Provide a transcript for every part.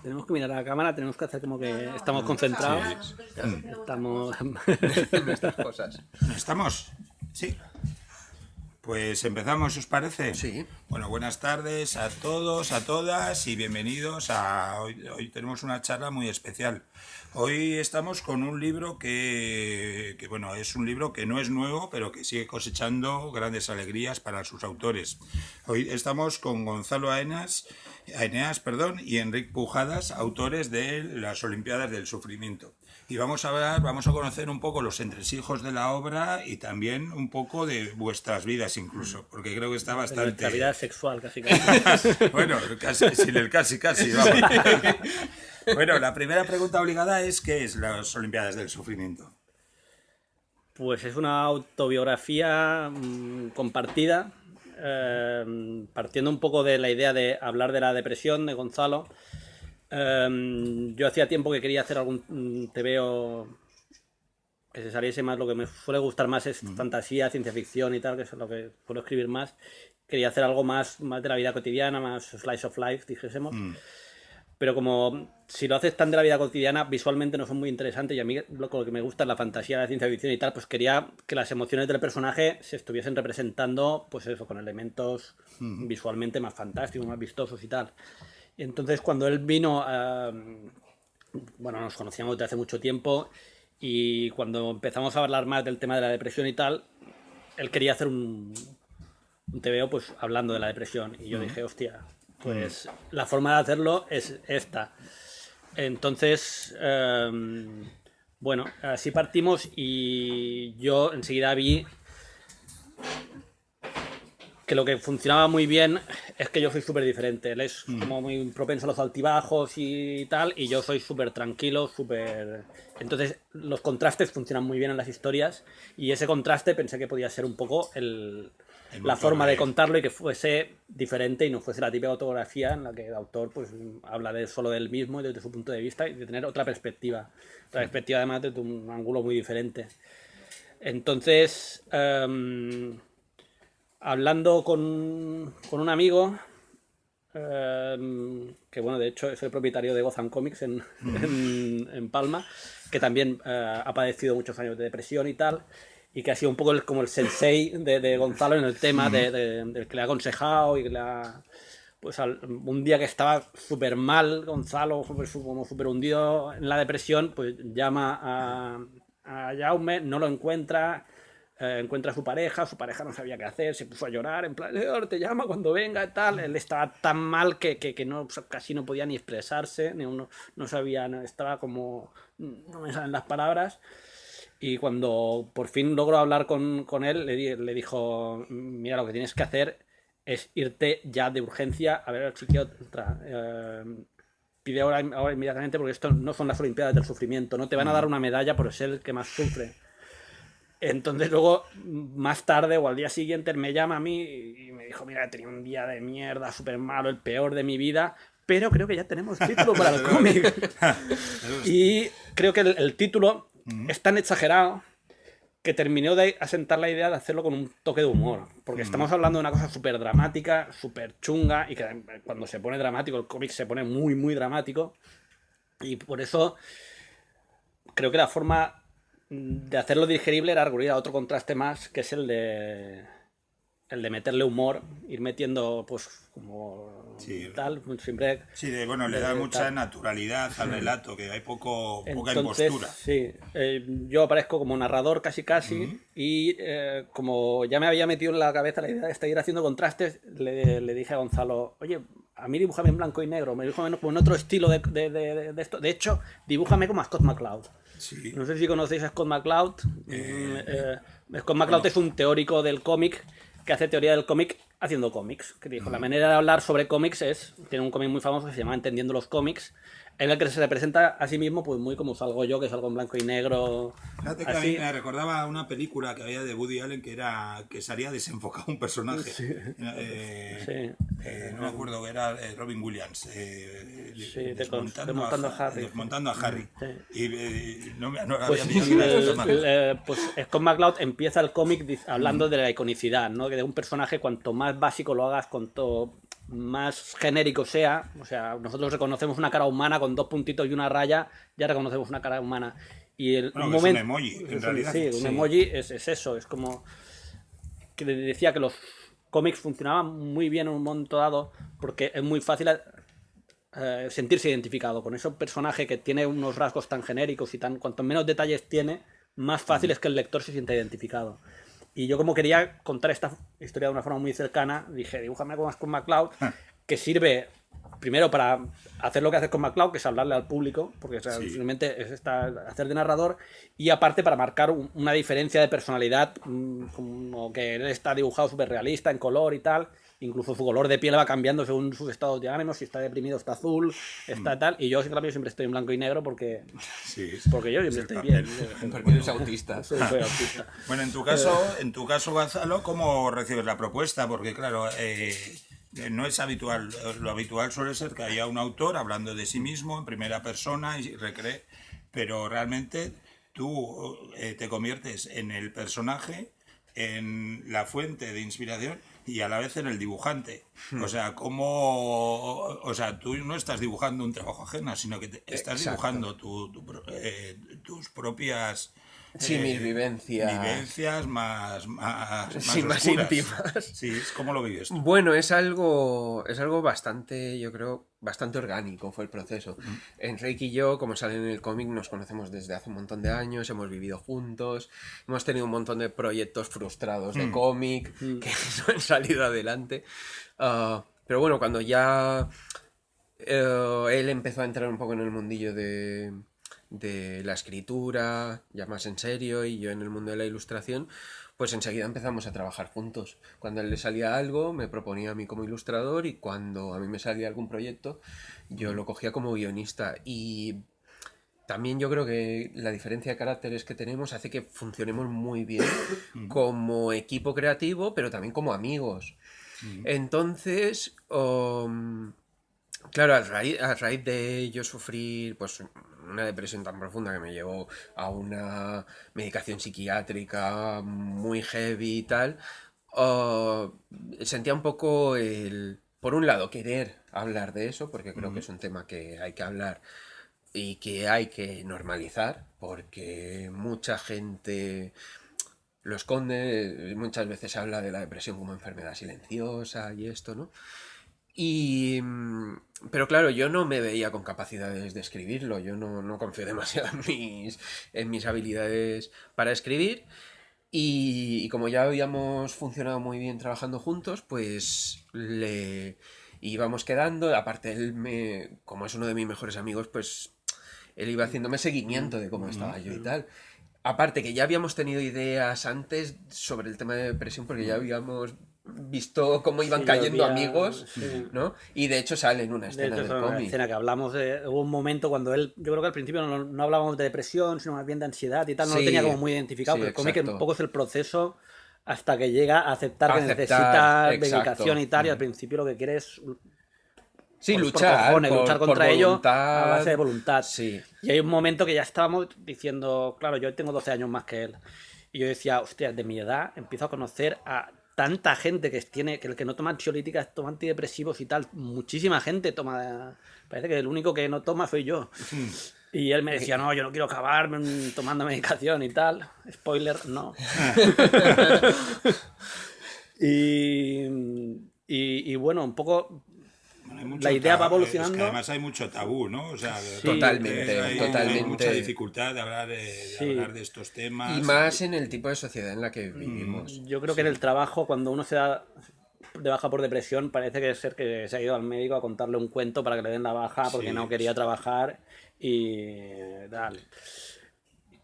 Tenemos que mirar a la cámara, tenemos que hacer como que estamos concentrados. Sí. Estamos... en estas cosas. ¿Estamos? Sí. Pues empezamos, ¿os parece? Sí. Bueno, buenas tardes a todos, a todas y bienvenidos a... Hoy tenemos una charla muy especial. Hoy estamos con un libro bueno, es un libro que no es nuevo, pero que sigue cosechando grandes alegrías para sus autores. Hoy estamos con Gonzalo Aeneas, y Enric Pujadas, autores de las Olimpiadas del Sufrimiento. Y vamos a conocer un poco los entresijos de la obra y también un poco de vuestras vidas incluso, porque creo que está bastante... La vida sexual, casi casi. Bueno, sin el casi, vamos. Bueno, la primera pregunta obligada es ¿qué es las Olimpiadas del Sufrimiento? Pues es una autobiografía compartida, partiendo un poco de la idea de hablar de la depresión de Gonzalo. Yo hacía tiempo que quería hacer algún TVO que se saliese más, lo que me suele gustar más es fantasía, ciencia ficción y tal, que es lo que suelo escribir más. Quería hacer algo más de la vida cotidiana, más slice of life, dijésemos. Pero como si lo haces tan de la vida cotidiana, visualmente no son muy interesantes y a mí lo que me gusta es la fantasía, la ciencia ficción y tal, pues quería que las emociones del personaje se estuviesen representando, pues eso, con elementos visualmente más fantásticos, más vistosos y tal. Y entonces cuando él vino, bueno, nos conocíamos desde hace mucho tiempo y cuando empezamos a hablar más del tema de la depresión y tal, él quería hacer un TVO pues hablando de la depresión y yo dije, hostia, pues la forma de hacerlo es esta. Entonces, bueno, así partimos y yo enseguida vi que lo que funcionaba muy bien es que yo soy súper diferente. Él es como muy propenso a los altibajos y tal, y yo soy súper tranquilo, súper... Entonces los contrastes funcionan muy bien en las historias y ese contraste pensé que podía ser un poco la forma de contarlo y que fuese diferente y no fuese la típica autografía en la que el autor pues habla solo de él mismo y desde su punto de vista y de tener otra perspectiva. Otra perspectiva además desde un ángulo muy diferente. Entonces... hablando con un amigo, que bueno, de hecho es el propietario de Gotham Comics en Palma, que también ha padecido muchos años de depresión y tal, y que ha sido un poco como el sensei de Gonzalo en el del que le ha aconsejado y que le ha... Pues un día que estaba súper mal, Gonzalo, como súper hundido en la depresión, pues llama a Jaume, no lo encuentra... encuentra a su pareja no sabía qué hacer, se puso a llorar, en plan, te llama cuando venga y tal. Él estaba tan mal que no, casi no podía ni expresarse, no sabía, estaba como, no me salen las palabras. Y cuando por fin logró hablar con él, le dijo, mira, lo que tienes que hacer es irte ya de urgencia a ver al psiquiatra. Pide ahora inmediatamente porque esto no son las Olimpiadas del Sufrimiento, no te van a dar una medalla por ser el que más sufre. Entonces luego, más tarde o al día siguiente, él me llama a mí y me dijo, mira, he tenido un día de mierda, súper malo, el peor de mi vida, pero creo que ya tenemos título para el cómic. Y creo que el título es tan exagerado que terminó de asentar la idea de hacerlo con un toque de humor. Porque estamos hablando de una cosa súper dramática, súper chunga, y que cuando se pone dramático, el cómic se pone muy, muy dramático. Y por eso creo que la forma de hacerlo digerible era recurrir a otro contraste más, que es el de meterle humor, ir metiendo pues como tal, siempre... Sí, bueno, le da mucha naturalidad al relato, que hay poca impostura. Sí, yo aparezco como narrador casi y como ya me había metido en la cabeza la idea de ir haciendo contrastes, le dije a Gonzalo, oye, a mí dibújame en blanco y negro, me dibújame como en otro estilo de esto. De hecho, dibújame como a Scott McCloud. Sí. No sé si conocéis a Scott McCloud. Scott McCloud es un teórico del cómic que hace teoría del cómic haciendo cómics. Que dijo, la manera de hablar sobre cómics tiene un cómic muy famoso que se llama Entendiendo los cómics, en el que se representa a sí mismo pues muy como salgo yo, que salgo en blanco y negro. Fíjate que así. a mí me recordaba una película que había de Woody Allen que salía desenfocado un personaje. Sí. No me acuerdo, era Robin Williams. Desmontando a Harry. Desmontando a Harry. Sí. Y no pues, había visto una cosa más. Pues Scott McCloud empieza el cómic hablando de la iconicidad, ¿no? Que de un personaje cuanto más básico lo hagas, cuanto más genérico sea, o sea, nosotros reconocemos una cara humana con 2 puntitos y una raya, ya reconocemos una cara humana. Y el Bueno, momento, es un emoji, en realidad. Sí, un emoji es eso, es como que decía que los cómics funcionaban muy bien en un momento dado porque es muy fácil sentirse identificado con ese personaje que tiene unos rasgos tan genéricos y tan cuanto menos detalles tiene, más fácil es que el lector se sienta identificado. Y yo como quería contar esta historia de una forma muy cercana, dije, dibújame algo más con MacLeod, que sirve primero para hacer lo que haces con MacLeod, que es hablarle al público, porque o sea, simplemente es hacer de narrador, y aparte para marcar una diferencia de personalidad, como que él está dibujado súper realista en color y tal, incluso su color de piel va cambiando según sus estados de ánimo, si está deprimido está azul, está tal, y yo en cambio siempre estoy en blanco y negro porque yo siempre estoy bien. Porque eres autista. Soy autista. Bueno, en tu caso, Gonzalo, ¿cómo recibes la propuesta? Porque claro, no es habitual. Lo habitual suele ser que haya un autor hablando de sí mismo en primera persona y recree, pero realmente tú te conviertes en el personaje, en la fuente de inspiración y a la vez en el dibujante. O sea, tú no estás dibujando un trabajo ajeno, sino que estás dibujando tus propias... Sí, mis vivencias. Vivencias más Sí, más oscuras. íntimas. Sí, ¿cómo lo vives tú? Bueno, es algo bastante, yo creo, bastante orgánico fue el proceso. Enrique y yo, como sale en el cómic, nos conocemos desde hace un montón de años, hemos vivido juntos, hemos tenido un montón de proyectos frustrados de cómic que no han salido adelante. Pero bueno, cuando ya él empezó a entrar un poco en el mundillo de la escritura, ya más en serio, y yo en el mundo de la ilustración, pues enseguida empezamos a trabajar juntos. Cuando a él le salía algo, me proponía a mí como ilustrador, y cuando a mí me salía algún proyecto, yo lo cogía como guionista. Y también yo creo que la diferencia de caracteres que tenemos hace que funcionemos muy bien como equipo creativo, pero también como amigos. Entonces, claro, a raíz de yo sufrir pues una depresión tan profunda que me llevó a una medicación psiquiátrica muy heavy y tal, sentía un poco por un lado, querer hablar de eso, porque creo que es un tema que hay que hablar y que hay que normalizar, porque mucha gente lo esconde, muchas veces se habla de la depresión como enfermedad silenciosa y esto, ¿no? Pero claro, yo no me veía con capacidades de escribirlo, yo no confío demasiado en mis habilidades para escribir, y como ya habíamos funcionado muy bien trabajando juntos, pues le íbamos quedando, aparte como es uno de mis mejores amigos, pues él iba haciéndome seguimiento de cómo estaba yo y tal. Aparte que ya habíamos tenido ideas antes sobre el tema de depresión, porque ya habíamos visto cómo iban cayendo amigos, ¿no? Y de hecho sale en una escena del cómic. Una escena que hablamos hubo un momento cuando él, yo creo que al principio no hablábamos de depresión, sino más bien de ansiedad y tal, no lo tenía como muy identificado, pero el cómic un poco es el proceso hasta que llega a aceptar que necesita medicación y tal, y al principio lo que quiere es luchar contra ello voluntad, a base de voluntad. Sí. Y hay un momento que ya estábamos diciendo, claro, yo tengo 12 años más que él, y yo decía, hostia, de mi edad empiezo a conocer a tanta gente que el que no toma ansiolíticas, toma antidepresivos y tal, muchísima gente toma, parece que el único que no toma soy yo. Y él me decía, no, yo no quiero acabar tomando medicación y tal. Spoiler, no. y bueno, un poco la idea va evolucionando. Es que además hay mucho tabú, ¿no? O sea, totalmente. Hay mucha dificultad de hablar de estos temas. Y más en el tipo de sociedad en la que vivimos. Yo creo que en el trabajo, cuando uno se da de baja por depresión, parece que se ha ido al médico a contarle un cuento para que le den la baja porque no quería trabajar y tal.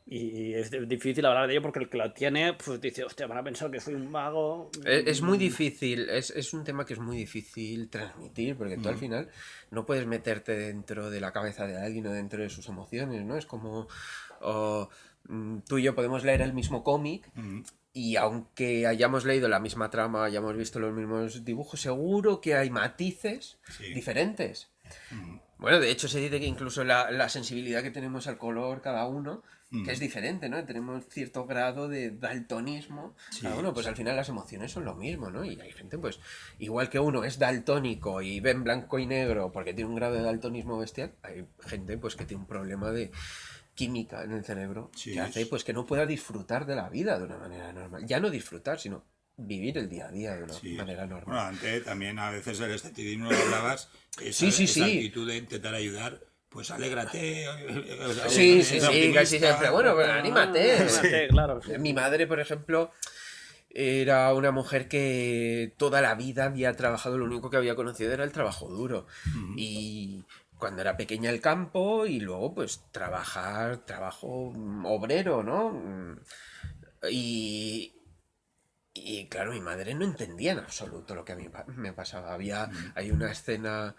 Y es difícil hablar de ello porque el que lo tiene, pues dice, hostia, van a pensar que soy un vago. Es muy difícil, es un tema que es muy difícil transmitir, porque tú al final no puedes meterte dentro de la cabeza de alguien o dentro de sus emociones, ¿no? Es como tú y yo podemos leer el mismo cómic y aunque hayamos leído la misma trama, hayamos visto los mismos dibujos, seguro que hay matices diferentes. Bueno, de hecho se dice que incluso la sensibilidad que tenemos al color cada uno, que es diferente, ¿no? Tenemos cierto grado de daltonismo. Sí, Cada uno, pues al final las emociones son lo mismo, ¿no? Y hay gente, pues, igual que uno es daltónico y ve en blanco y negro porque tiene un grado de daltonismo bestial, hay gente, pues, que tiene un problema de química en el cerebro Sí, que hace, pues, que no pueda disfrutar de la vida de una manera normal. Ya no disfrutar, sino vivir el día a día de una sí. manera normal. Bueno, antes también a veces el esteticismo lo hablabas, Sí, sí, esa sí. actitud de intentar ayudar, pues alégrate. Sí, es sí, sí, optimista. casi siempre. Bueno, pues anímate. Anímate, claro. Sí. Mi madre, por ejemplo, era una mujer que toda la vida había trabajado, lo único que había conocido era el trabajo duro. Y cuando era pequeña el campo y luego pues trabajo obrero, ¿no? Y, y claro, mi madre no entendía en absoluto lo que a mí me pasaba. Hay una escena,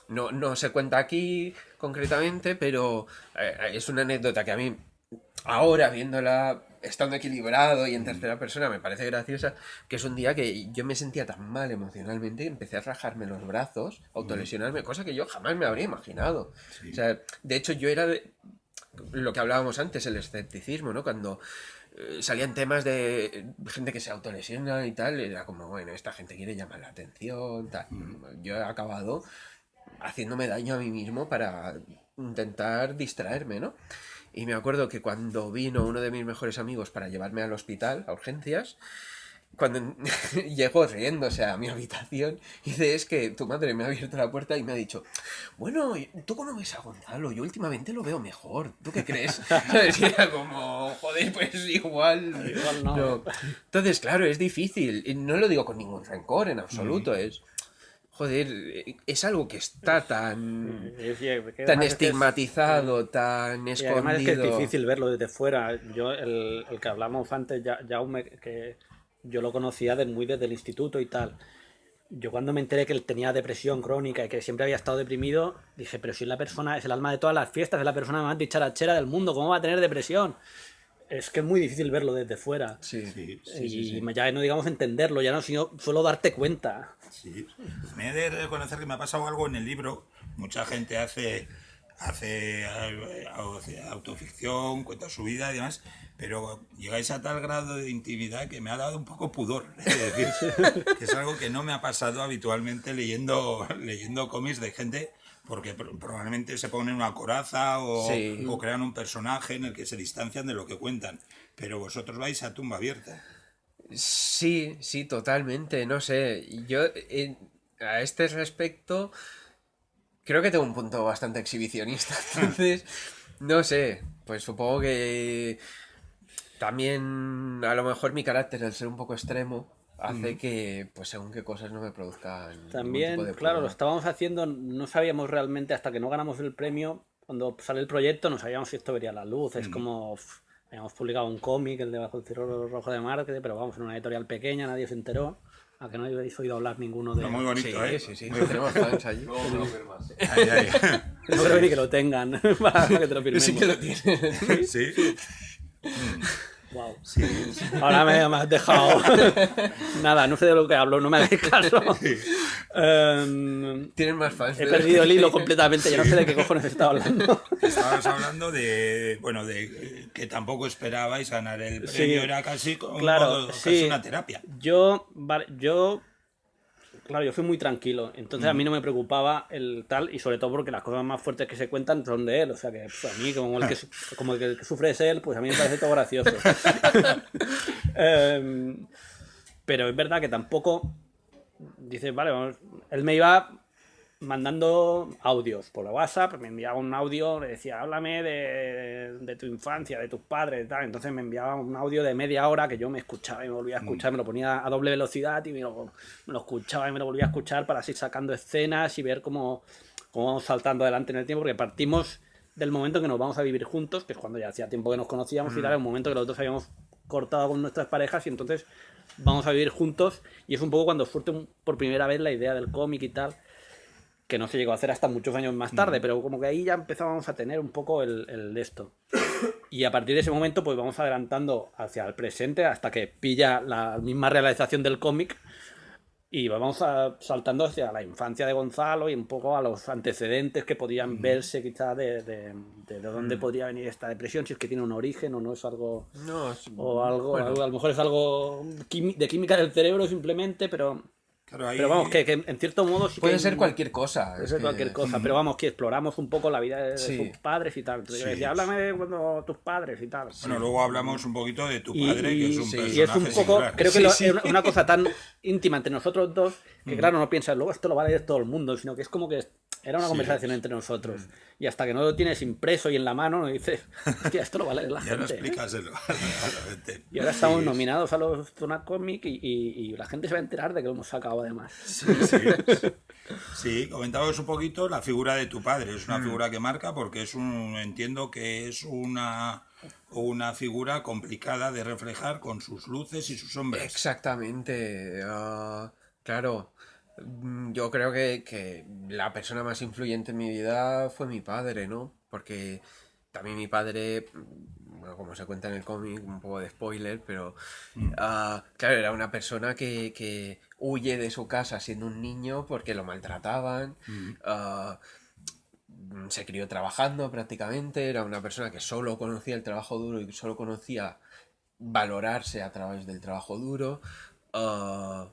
no se cuenta aquí concretamente, pero es una anécdota que a mí, ahora viéndola, estando equilibrado y en tercera persona, me parece graciosa, que es un día que yo me sentía tan mal emocionalmente que empecé a rajarme los brazos, autolesionarme, cosa que yo jamás me habría imaginado. Sí. O sea, de hecho yo era lo que hablábamos antes, el escepticismo, ¿no? Cuando salían temas de gente que se autolesiona y tal, era como, bueno, esta gente quiere llamar la atención, tal. Yo he acabado haciéndome daño a mí mismo para intentar distraerme, ¿no? Y me acuerdo que cuando vino uno de mis mejores amigos para llevarme al hospital, a urgencias, cuando llegó riéndose a mi habitación, y dice, es que tu madre me ha abierto la puerta y me ha dicho, bueno, ¿tú cómo ves a Gonzalo? Yo últimamente lo veo mejor, ¿tú qué crees? ¿Sabes? Y era como, joder, pues igual... Igual no. Entonces, claro, es difícil, y no lo digo con ningún rencor en absoluto, es... Joder, es algo que está tan Tan estigmatizado, tan y además es que es escondido. difícil verlo desde fuera. Yo, el que hablamos antes, Jaume, que yo lo conocía muy desde el instituto y tal. Yo cuando me enteré que él tenía depresión crónica y que siempre había estado deprimido, dije, pero si es la persona, es el alma de todas las fiestas, es la persona más dicharachera del mundo, ¿cómo va a tener depresión? Es que es muy difícil verlo desde fuera. Sí, Sí, Y ya no digamos entenderlo, ya no, sino solo darte cuenta. sí. Me he de reconocer que me ha pasado algo en el libro. Mucha gente hace autoficción, cuenta su vida y demás, pero llegáis a tal grado de intimidad que me ha dado un poco pudor. Es decir, que es algo que no me ha pasado habitualmente leyendo cómics de gente, porque probablemente se ponen una coraza Sí. o crean un personaje en el que se distancian de lo que cuentan. Pero vosotros vais a tumba abierta. sí, sí, totalmente, no sé. Yo, a este respecto, creo que tengo un punto bastante exhibicionista. Entonces, no sé, pues supongo que también a lo mejor mi carácter, el ser un poco extremo, hace que, pues según qué cosas no me produzcan ningún tipo También, de claro, lo pudor. estábamos haciendo, no sabíamos realmente hasta que no ganamos el premio, cuando sale el proyecto, no sabíamos si esto vería la luz. Es como, habíamos publicado un cómic, el de Bajo el cielo rojo de Marte, pero vamos, en una editorial pequeña, nadie se enteró, a que no habéis oído hablar ninguno de... No, muy bonito, Sí, ¿eh? sí, sí, tenemos fans allí. Luego me lo firmas. Ay, ay. No creo ni que lo tengan, para que te lo firmemos. Sí que lo tiene. Sí. Wow. Ahora me has dejado... Nada, no sé de lo que hablo, no me hagáis caso. Tienen más fans. He perdido el hilo completamente, ya no sé de qué cojones estaba hablando. Estabas hablando de, bueno, de que tampoco esperabais ganar el premio, Sí, era casi, claro, casi sí. una terapia. Claro, yo fui muy tranquilo, entonces a mí no me preocupaba el tal, y sobre todo porque las cosas más fuertes que se cuentan son de él, o sea que pues, a mí, como el que sufre es él, pues a mí me parece todo gracioso. Pero es verdad que tampoco, dices, vale, vamos, él me iba mandando audios por WhatsApp, me enviaba un audio, le decía, háblame de tu infancia, de tus padres, y tal. Entonces me enviaba un audio de media hora que yo me escuchaba y me volvía a escuchar, me lo ponía a doble velocidad y me lo escuchaba y me lo volvía a escuchar para así sacando escenas y ver cómo vamos saltando adelante en el tiempo, porque partimos del momento en que nos vamos a vivir juntos, que es cuando ya hacía tiempo que nos conocíamos y tal, un momento que los dos habíamos cortado con nuestras parejas y entonces vamos a vivir juntos, y es un poco cuando surge por primera vez la idea del cómic y tal, que no se llegó a hacer hasta muchos años más tarde, pero como que ahí ya empezábamos a tener un poco el de esto. Y a partir de ese momento pues vamos adelantando hacia el presente hasta que pilla la misma realización del cómic, Y vamos saltando hacia la infancia de Gonzalo y un poco a los antecedentes que podían verse quizás de dónde podría venir esta depresión, si es que tiene un origen o no es algo... No, O algo, bueno, a lo mejor es algo de química del cerebro simplemente, Claro, ahí... pero vamos, que en cierto modo sí puede que ser cualquier cosa. puede es ser que- cualquier cosa, pero vamos, que exploramos un poco la vida de Sí. sus padres y tal. Entonces yo Sí. decía, háblame de cuando tus padres y tal. Bueno, luego hablamos un poquito de tu Y, padre, que es un sí. personaje y es un poco, singular. creo que Sí, es sí. una cosa tan íntima entre nosotros dos que claro, no piensas, luego esto lo va a leer todo el mundo, sino que es como que era una conversación entre nosotros. Y hasta que no lo tienes impreso y en la mano, dices, hostia, esto lo va a leer la Ya no gente. explícaselo a la gente. Y ahora estamos Sí, nominados a los Zona Comic y la gente se va a enterar de que lo hemos sacado además. Sí, comentábamos un poquito la figura de tu padre. Es una figura que marca porque entiendo que es una figura complicada de reflejar con sus luces y sus sombras. Exactamente. Claro, yo creo que la persona más influyente en mi vida fue mi padre, ¿no? Porque también mi padre, bueno, como se cuenta en el cómic, un poco de spoiler, pero claro, era una persona que huye de su casa siendo un niño porque lo maltrataban. ah, Se crió trabajando prácticamente, era una persona que solo conocía el trabajo duro y solo conocía valorarse a través del trabajo duro. ah,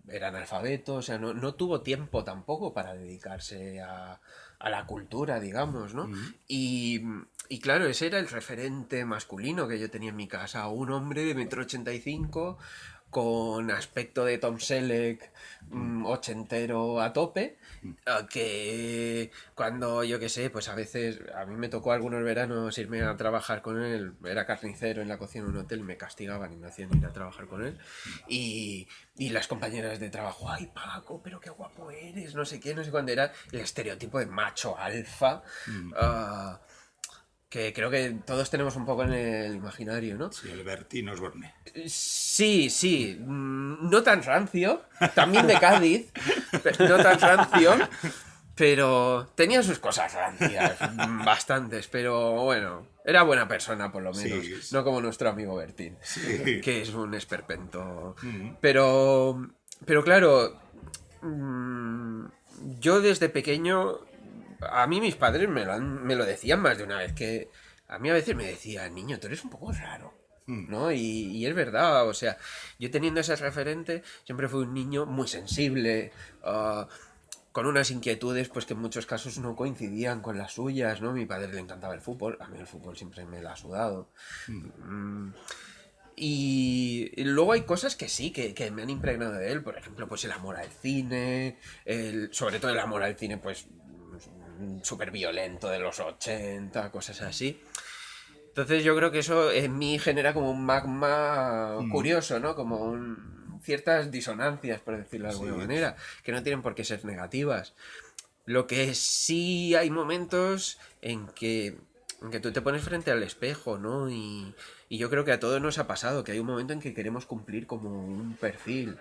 Era analfabeto, o sea, no tuvo tiempo tampoco para dedicarse a la cultura, digamos, ¿no? Y claro, ese era el referente masculino que yo tenía en mi casa, un hombre de 1,85 m con aspecto de Tom Selleck, ochentero a tope, que cuando yo qué sé, pues a veces a mí me tocó algunos veranos irme a trabajar con él, era carnicero en la cocina de un hotel, me castigaban y me hacían ir a trabajar con él, y las compañeras de trabajo, ay Paco, pero qué guapo eres, no sé qué, no sé cuándo, era el estereotipo de macho alfa, que creo que todos tenemos un poco en el imaginario, ¿no? Sí, el Bertín Osborne. Sí, sí, no tan rancio, también de Cádiz, no tan rancio, pero tenía sus cosas rancias, bastantes, pero bueno, era buena persona por lo menos, Sí. no como nuestro amigo Bertín, Sí. que es un esperpento. Pero claro, yo desde pequeño, a mí mis padres me lo decían más de una vez, que a mí a veces me decían, niño, tú eres un poco raro. ¿No? Y es verdad, o sea, yo teniendo ese referente, siempre fui un niño muy sensible, con unas inquietudes pues que en muchos casos no coincidían con las suyas, ¿no? A mi padre le encantaba el fútbol, a mí el fútbol siempre me lo ha sudado. Y luego hay cosas que sí, que me han impregnado de él, por ejemplo, pues el amor al cine, sobre todo el amor al cine, pues súper violento de los 80, cosas así. Entonces yo creo que eso en mí genera como un magma curioso, ¿no? Como ciertas disonancias, por decirlo de alguna manera, que no tienen por qué ser negativas. Lo que sí hay momentos en que tú te pones frente al espejo, ¿no? Y yo creo que a todos nos ha pasado, que hay un momento en que queremos cumplir como un perfil.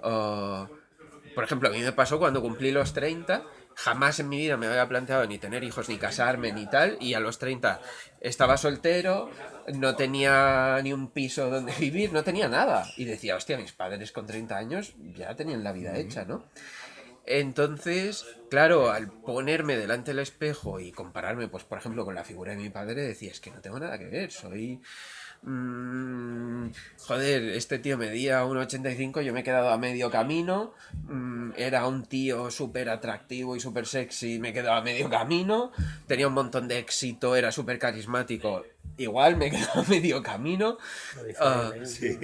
Por ejemplo, a mí me pasó cuando cumplí los 30, jamás en mi vida me había planteado ni tener hijos, ni casarme, ni tal, y a los 30 estaba soltero, no tenía ni un piso donde vivir, no tenía nada. Y decía, hostia, mis padres con 30 años ya tenían la vida hecha, ¿no? Entonces, claro, al ponerme delante del espejo y compararme, pues por ejemplo, con la figura de mi padre, decía, es que no tengo nada que ver, soy... joder, este tío medía 1,85, yo me he quedado a medio camino, era un tío súper atractivo y súper sexy, me he quedado a medio camino, tenía un montón de éxito, era súper carismático, igual me he quedado a medio camino. Lo dice él, ¿eh? Sí.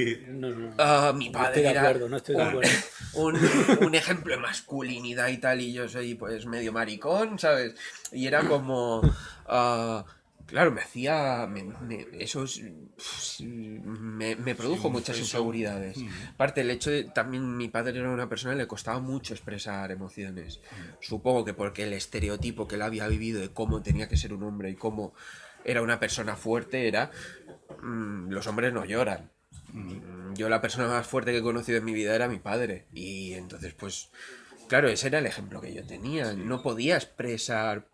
Mi No padre estoy de era acuerdo, no estoy de acuerdo. un ejemplo de masculinidad y tal, y yo soy pues medio maricón, ¿sabes? Y era como... claro, me hacía... me produjo muchas inseguridades. Aparte, el hecho de... También mi padre era una persona que le costaba mucho expresar emociones. Supongo que porque el estereotipo que él había vivido de cómo tenía que ser un hombre y cómo era una persona fuerte era... los hombres no lloran. Yo la persona más fuerte que he conocido en mi vida era mi padre. Y entonces, pues, claro, ese era el ejemplo que yo tenía. No podía expresar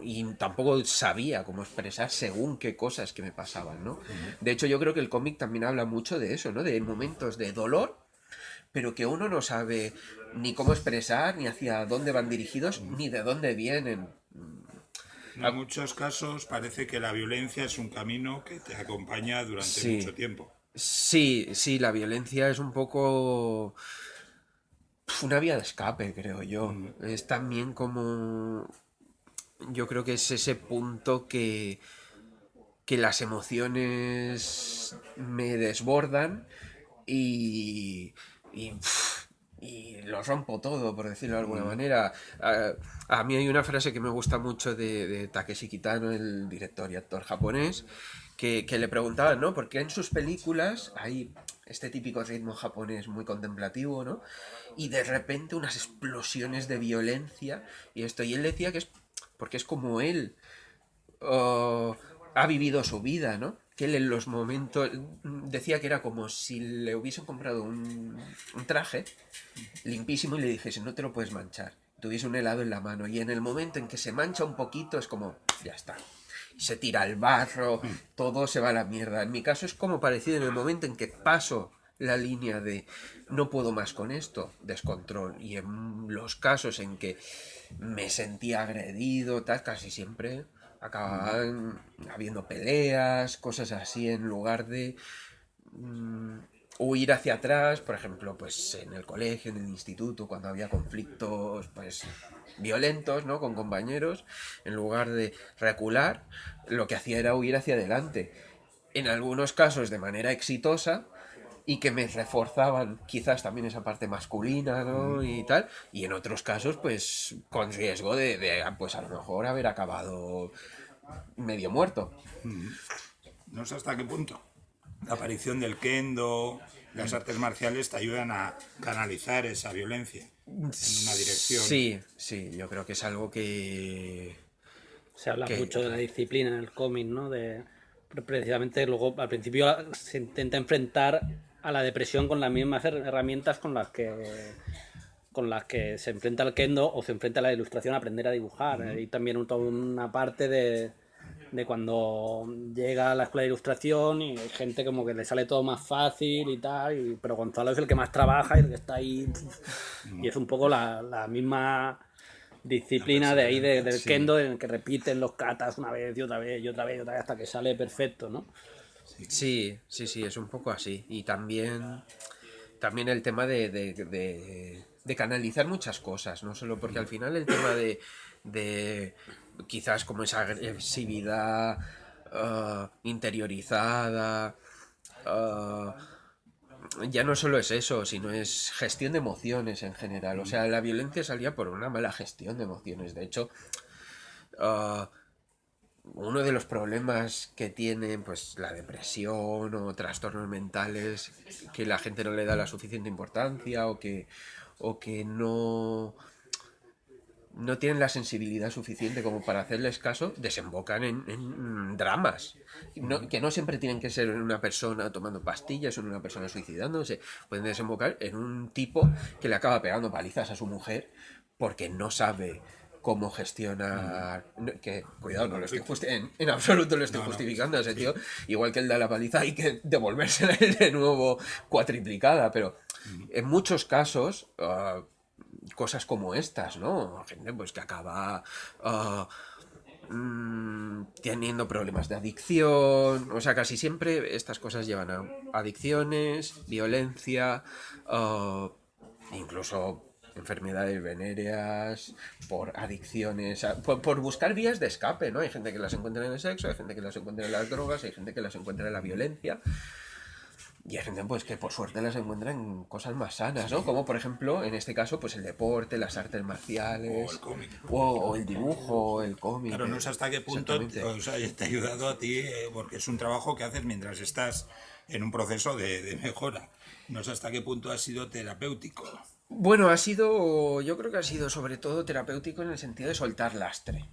y tampoco sabía cómo expresar según qué cosas que me pasaban, ¿no? De hecho, yo creo que el cómic también habla mucho de eso, ¿no? De momentos de dolor, pero que uno no sabe ni cómo expresar, ni hacia dónde van dirigidos, ni de dónde vienen. En muchos casos parece que la violencia es un camino que te acompaña durante Sí. mucho tiempo. Sí, sí, la violencia es un poco una vía de escape, creo yo. Es también como... Yo creo que es ese punto que las emociones me desbordan y, y, y lo rompo todo, por decirlo de alguna manera. A mí hay una frase que me gusta mucho de Takeshi Kitano, el director y actor japonés, que le preguntaban, ¿no? Porque en sus películas hay este típico ritmo japonés muy contemplativo, ¿no? Y de repente unas explosiones de violencia y esto. Y él decía que es porque es como él uh, ha vivido su vida, ¿no? Que él en los momentos decía que era como si le hubiesen comprado un traje limpísimo y le dijese no te lo puedes manchar. Tuviese un helado en la mano y en el momento en que se mancha un poquito es como ya está. Se tira al barro, todo se va a la mierda. En mi caso es como parecido en el momento en que paso la línea de no puedo más con esto, descontrol. Y en los casos en que me sentía agredido, tal, casi siempre acababan habiendo peleas, cosas así, en lugar de huir hacia atrás, por ejemplo, pues en el colegio, en el instituto, cuando había conflictos, pues violentos, ¿no? Con compañeros, en lugar de recular, lo que hacía era huir hacia adelante. En algunos casos de manera exitosa, y que me reforzaban quizás también esa parte masculina, ¿no? Y tal, y en otros casos pues con riesgo pues a lo mejor haber acabado medio muerto. No sé hasta qué punto la aparición del kendo, las artes marciales te ayudan a canalizar esa violencia en una dirección. Sí, sí, yo creo que es algo Se habla que mucho de la disciplina en el cómic, ¿no? Precisamente luego al principio se intenta enfrentar a la depresión con las mismas herramientas con las que se enfrenta el kendo o se enfrenta a la ilustración a aprender a dibujar. Hay también toda una parte de cuando llega a la escuela de ilustración y hay gente como que le sale todo más fácil y tal, pero Gonzalo es el que más trabaja y el que está ahí. Y es un poco la misma disciplina de ahí del sí. kendo en el que repiten los katas una vez y otra vez y otra vez y otra vez hasta que sale perfecto, ¿no? Sí, sí, sí, es un poco así. Y también el tema de canalizar muchas cosas, no solo porque al final el tema de quizás como esa agresividad interiorizada, ya no solo es eso, sino es gestión de emociones en general. O sea, la violencia salía por una mala gestión de emociones. De hecho, ah, uno de los problemas que tienen pues la depresión o trastornos mentales que la gente no le da la suficiente importancia o que no tienen la sensibilidad suficiente como para hacerles caso, desembocan en dramas. Que no siempre tienen que ser en una persona tomando pastillas o en una persona suicidándose. Pueden desembocar en un tipo que le acaba pegando palizas a su mujer porque no sabe cómo gestionar. Que, cuidado, no lo estoy en absoluto lo estoy justificando a ese tío. Igual que él da la paliza, hay que devolvérsela de nuevo cuatriplicada. Pero en muchos casos. Cosas como estas, ¿no? Gente pues que acaba teniendo problemas de adicción, o sea, casi siempre estas cosas llevan a adicciones, violencia, incluso enfermedades venéreas, por adicciones, por buscar vías de escape, ¿no? Hay gente que las encuentra en el sexo, hay gente que las encuentra en las drogas, hay gente que las encuentra en la violencia. Y hay gente pues que por suerte las encuentra en cosas más sanas, ¿no? Como por ejemplo, en este caso, pues el deporte, las artes marciales, O el cómic. o el dibujo, el cómic. Claro, no sé hasta qué punto Exactamente. o sea, te ha ayudado a ti, porque es un trabajo que haces mientras estás en un proceso de mejora. No sé hasta qué punto ha sido terapéutico. Bueno, yo creo que ha sido sobre todo terapéutico en el sentido de soltar lastre.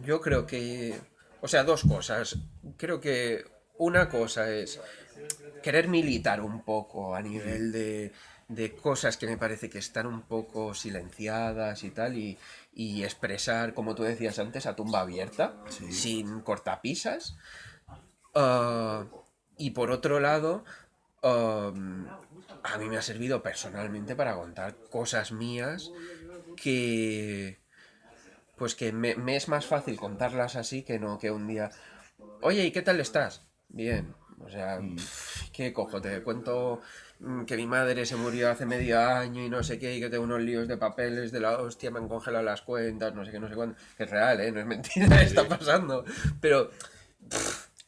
Yo creo que, o sea, dos cosas. Creo que una cosa es querer militar un poco a nivel de cosas que me parece que están un poco silenciadas y tal, y expresar, como tú decías antes, a tumba abierta, sin cortapisas. Ah, y por otro lado, a mí me ha servido personalmente para contar cosas mías que pues que me es más fácil contarlas así que no que un día, oye, ¿y qué tal estás? Bien, o sea, ¿qué cojo? Te cuento que mi madre se murió hace medio año y no sé qué, y que tengo unos líos de papeles de la hostia, me han congelado las cuentas, no sé qué, no sé cuándo. Que es real, ¿eh? No es mentira, está pasando. Pero,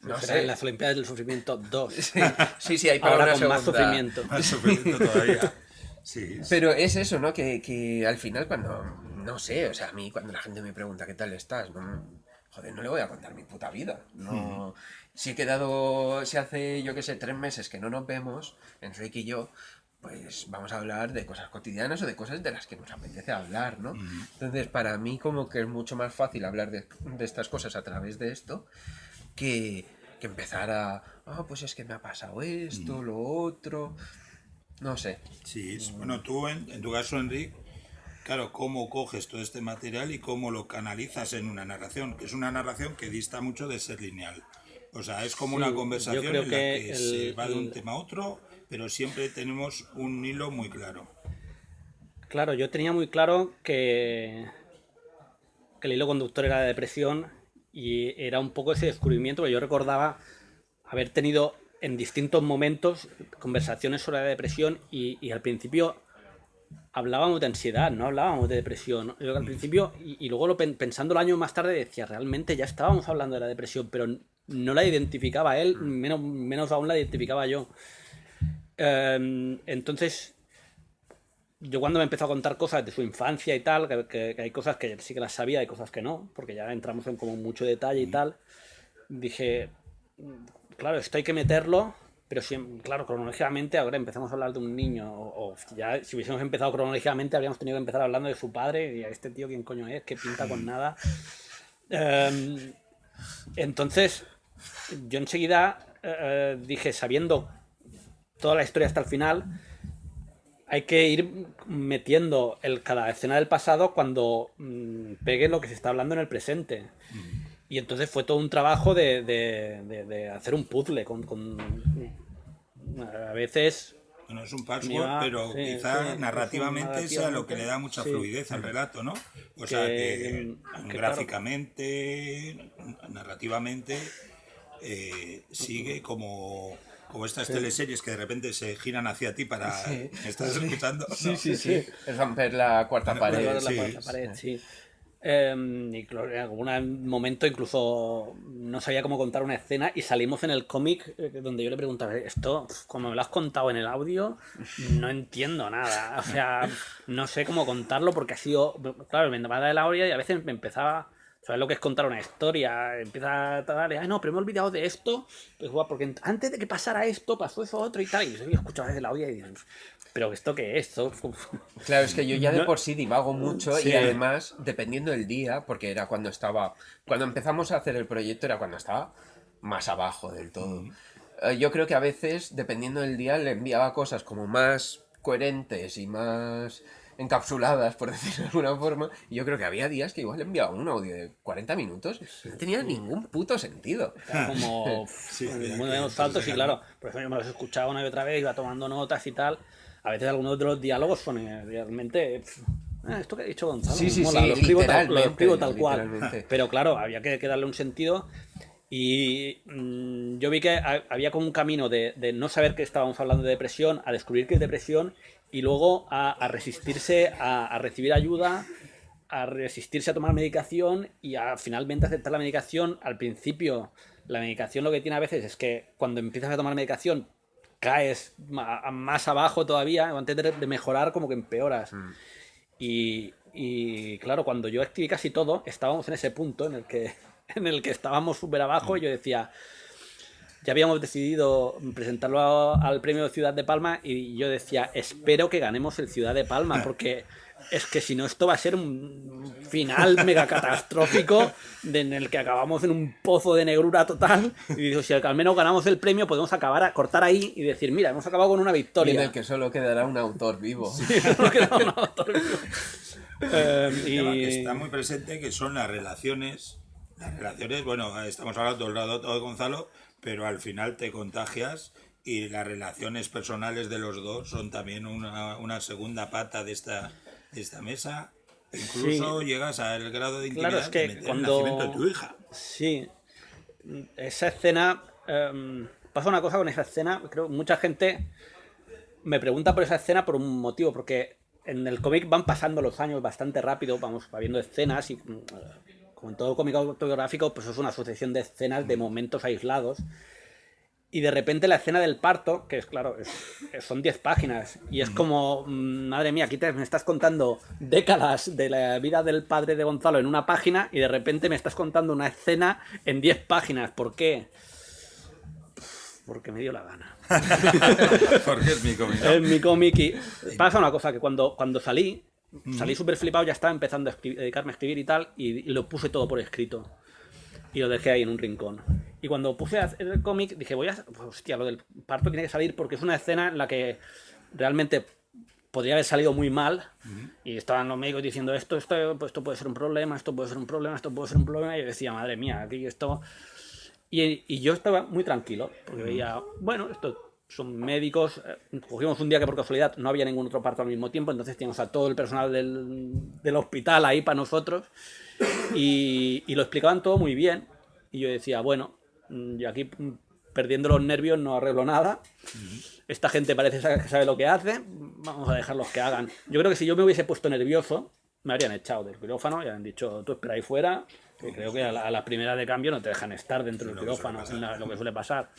no Será en sé. las Olimpiadas del Sufrimiento 2. Sí, hay para Ahora una con más segunda. sufrimiento. Más sufrimiento todavía. Sí, sí. Pero es eso, ¿no? Que al final cuando, no sé, o sea, a mí cuando la gente me pregunta qué tal estás, joder, no le voy a contar mi puta vida. No, si he quedado, si hace, yo qué sé, 3 meses que no nos vemos, Enrique y yo, pues vamos a hablar de cosas cotidianas o de cosas de las que nos apetece hablar, ¿no? Entonces, para mí como que es mucho más fácil hablar de estas cosas a través de esto que empezar pues es que me ha pasado esto, lo otro, no sé. Sí, bueno, tú en tu caso, Enrique, claro, cómo coges todo este material y cómo lo canalizas en una narración, que es una narración que dista mucho de ser lineal. O sea, es como Sí, una yo conversación creo en la que que se va de un tema a otro, pero siempre tenemos un hilo muy claro. claro, yo tenía muy claro que el hilo conductor era la depresión y era un poco ese descubrimiento, porque yo recordaba haber tenido en distintos momentos conversaciones sobre la depresión y al principio hablábamos de ansiedad, no hablábamos de depresión. Yo al principio, y luego pensando el año más tarde, decía, realmente ya estábamos hablando de la depresión, pero no la identificaba él, menos aún la identificaba yo. Entonces, yo cuando me empezó a contar cosas de su infancia y tal, que hay cosas que sí que las sabía, hay cosas que no, porque ya entramos en como mucho detalle y tal, dije, claro, esto hay que meterlo, pero claro, cronológicamente ahora empezamos a hablar de un niño, o ya si hubiésemos empezado cronológicamente habríamos tenido que empezar hablando de su padre, y a este tío quién coño es, que pinta con nada. Entonces, yo enseguida dije, sabiendo toda la historia hasta el final, hay que ir metiendo cada escena del pasado cuando pegue lo que se está hablando en el presente. Y entonces fue todo un trabajo de hacer un puzzle a veces Bueno, es un patchwork, pero quizá sí, narrativamente sea lo que le da mucha sí, fluidez al relato, ¿no? O sea, que que gráficamente, narrativamente, sigue como estas teleseries que de repente se giran hacia ti para... Sí. ¿Me estás escuchando? Sí, ¿No? sí, sí. Es romper la cuarta pared. claro, Sí. la pared, sí. Y en algún momento incluso no sabía cómo contar una escena y salimos en el cómic donde yo le preguntaba, esto, como me lo has contado en el audio, no entiendo nada. O sea, no sé cómo contarlo porque ha sido, claro, me daba el audio y a veces me empezaba... ¿Sabes lo que es contar una historia? Empieza a darle, ay no, pero me he olvidado de esto, pues, porque antes de que pasara esto, pasó eso otro y tal. Y yo escuchaba desde el audio y dices, ¿pero esto qué es? Esto... Claro, es que yo ya de No- por sí divago mucho Sí. y además, dependiendo del día, porque era cuando empezamos a hacer el proyecto era cuando estaba más abajo del todo. Yo creo que a veces, dependiendo del día, le enviaba cosas como más coherentes y más encapsuladas, por decirlo de alguna forma, y yo creo que había días que igual le enviaba un audio de 40 minutos y no tenía ningún puto sentido. Como Sí, en el había mundo de que los saltos, y seleccionarlo. claro, por ejemplo, yo me los escuchaba una y otra vez, iba tomando notas y tal. A veces algunos de los diálogos son realmente. Esto que ha dicho Gonzalo, Sí, sí, mola, sí, lo escribo tal cual. literalmente. Pero claro, había que darle un sentido. Y yo vi que había como un camino de no saber que estábamos hablando de depresión, a descubrir que es depresión, y luego a resistirse a recibir ayuda, a resistirse a tomar medicación y a finalmente aceptar la medicación. Al principio, la medicación lo que tiene a veces es que cuando empiezas a tomar medicación caes más abajo todavía, antes de mejorar como que empeoras. Y claro, cuando yo escribí casi todo, estábamos en ese punto en el que estábamos súper abajo y yo decía, ya habíamos decidido presentarlo al premio de Ciudad de Palma y yo decía, espero que ganemos el Ciudad de Palma, porque es que si no esto va a ser un final mega catastrófico en el que acabamos en un pozo de negrura total y digo, si al menos ganamos el premio podemos cortar ahí y decir, mira, hemos acabado con una Y en victoria. el que solo quedará un autor vivo. No queda un autor. El tema que está muy presente que son las relaciones. Las relaciones, bueno, estamos hablando todo el rato de Gonzalo, pero al final te contagias y las relaciones personales de los dos son también una segunda pata de esta mesa. Incluso llegas al grado de intimidad Claro, es que de meter el nacimiento de tu hija. Sí, esa escena... pasa una cosa con esa escena, creo que mucha gente me pregunta por esa escena por un motivo, porque en el cómic van pasando los años bastante rápido, vamos viendo escenas y como en todo cómic autobiográfico, pues es una sucesión de escenas, de momentos aislados. Y de repente la escena del parto, que es claro, son 10 páginas. Y es como, madre mía, aquí me estás contando décadas de la vida del padre de Gonzalo en una página y de repente me estás contando una escena en 10 páginas. ¿Por qué? Porque me dio la gana. Porque es mi cómic, ¿no? Es mi cómic y pasa una cosa, que cuando salí súper flipado, ya estaba empezando a dedicarme a escribir y tal, y lo puse todo por escrito. Y lo dejé ahí en un rincón. Y cuando puse a hacer el cómic, dije, hostia, lo del parto tiene que salir porque es una escena en la que realmente podría haber salido muy mal. Y estaban los médicos diciendo, esto puede ser un problema, esto puede ser un problema, esto puede ser un problema. Y yo decía, madre mía, aquí esto... Y yo estaba muy tranquilo, porque veía, bueno, estos son médicos. Cogimos un día que por casualidad no había ningún otro parto al mismo tiempo, entonces teníamos a todo el personal del hospital ahí para nosotros. Y lo explicaban todo muy bien. Y yo decía, bueno, yo aquí perdiendo los nervios no arreglo nada. Esta gente parece que sabe lo que hace. Vamos a dejarlos que hagan. Yo creo que si yo me hubiese puesto nervioso, me habrían echado del quirófano y habrían dicho, tú espera ahí fuera, que creo que a la primera de cambio no te dejan estar dentro del quirófano, lo que suele pasar.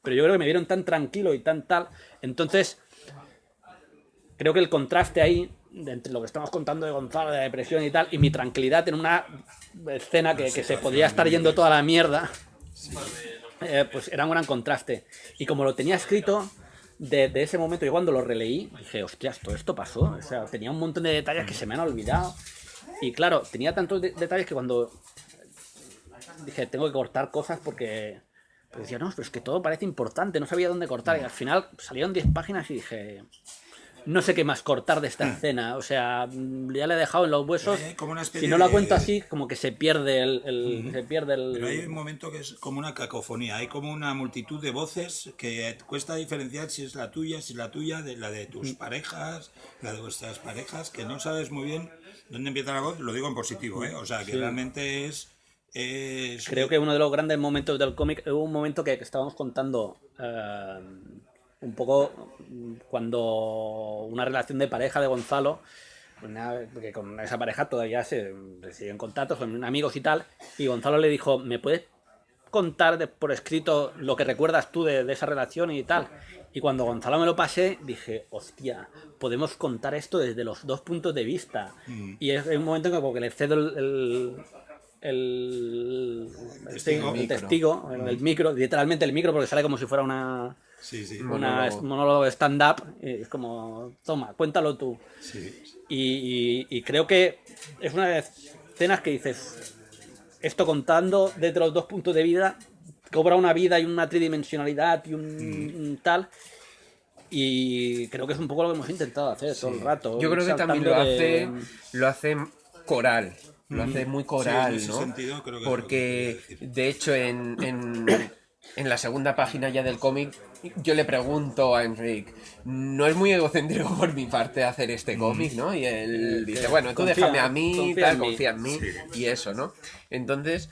Pero yo creo que me vieron tan tranquilo y tan tal. Entonces, creo que el contraste ahí entre lo que estamos contando de Gonzalo, de la depresión y tal, y mi tranquilidad en una escena que se podía estar yendo toda la mierda, pues era un gran contraste. Y como lo tenía escrito, de ese momento, yo cuando lo releí, dije, hostias, todo esto pasó. O sea, tenía un montón de detalles que se me han olvidado. Y claro, tenía tantos detalles que cuando dije, tengo que cortar cosas porque decía, no, pero es que todo parece importante, no sabía dónde cortar. Y al final salieron 10 páginas y dije... No sé qué más cortar de esta escena, o sea, ya le he dejado en los huesos. Si no la cuento así, como que se pierde Pero hay un momento que es como una cacofonía, hay como una multitud de voces que cuesta diferenciar si es la tuya, de la de tus parejas, la de vuestras parejas, que no sabes muy bien dónde empieza la voz, lo digo en positivo, ¿eh? O sea, que realmente es... Creo que uno de los grandes momentos del cómic, hubo un momento que estábamos contando... un poco cuando una relación de pareja de Gonzalo, porque con esa pareja todavía se sigue en contacto, son amigos y tal, y Gonzalo le dijo, ¿me puedes contar por escrito lo que recuerdas tú de esa relación y tal? Y cuando Gonzalo me lo pasé, dije, hostia, podemos contar esto desde los dos puntos de vista. Y es un momento en que como que le cedo el testigo, el micro, literalmente el micro, porque sale como si fuera una monólogo stand-up, es como, toma, cuéntalo tú. Y creo que es una de las escenas que dices, esto contando desde los dos puntos de vida, cobra una vida y una tridimensionalidad y un tal, y creo que es un poco lo que hemos intentado hacer todo el rato. Yo creo que también lo hace coral. Lo hace muy coral, sí, en ese sentido, creo que porque de hecho en la segunda página ya del cómic yo le pregunto a Enric, no es muy egocéntrico por mi parte hacer este cómic, ¿no? Y él dice, bueno, tú déjame a mí, confía en mí y eso, ¿no? Entonces,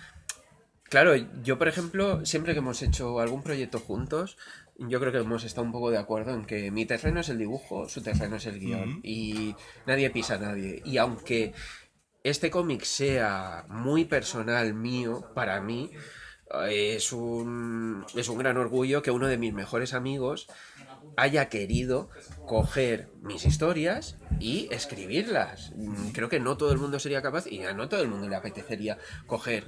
claro, yo por ejemplo, siempre que hemos hecho algún proyecto juntos, yo creo que hemos estado un poco de acuerdo en que mi terreno es el dibujo, su terreno es el guión y nadie pisa a nadie. Y aunque este cómic sea muy personal mío, para mí, es un gran orgullo que uno de mis mejores amigos haya querido coger mis historias y escribirlas. Creo que no todo el mundo sería capaz y a no todo el mundo le apetecería coger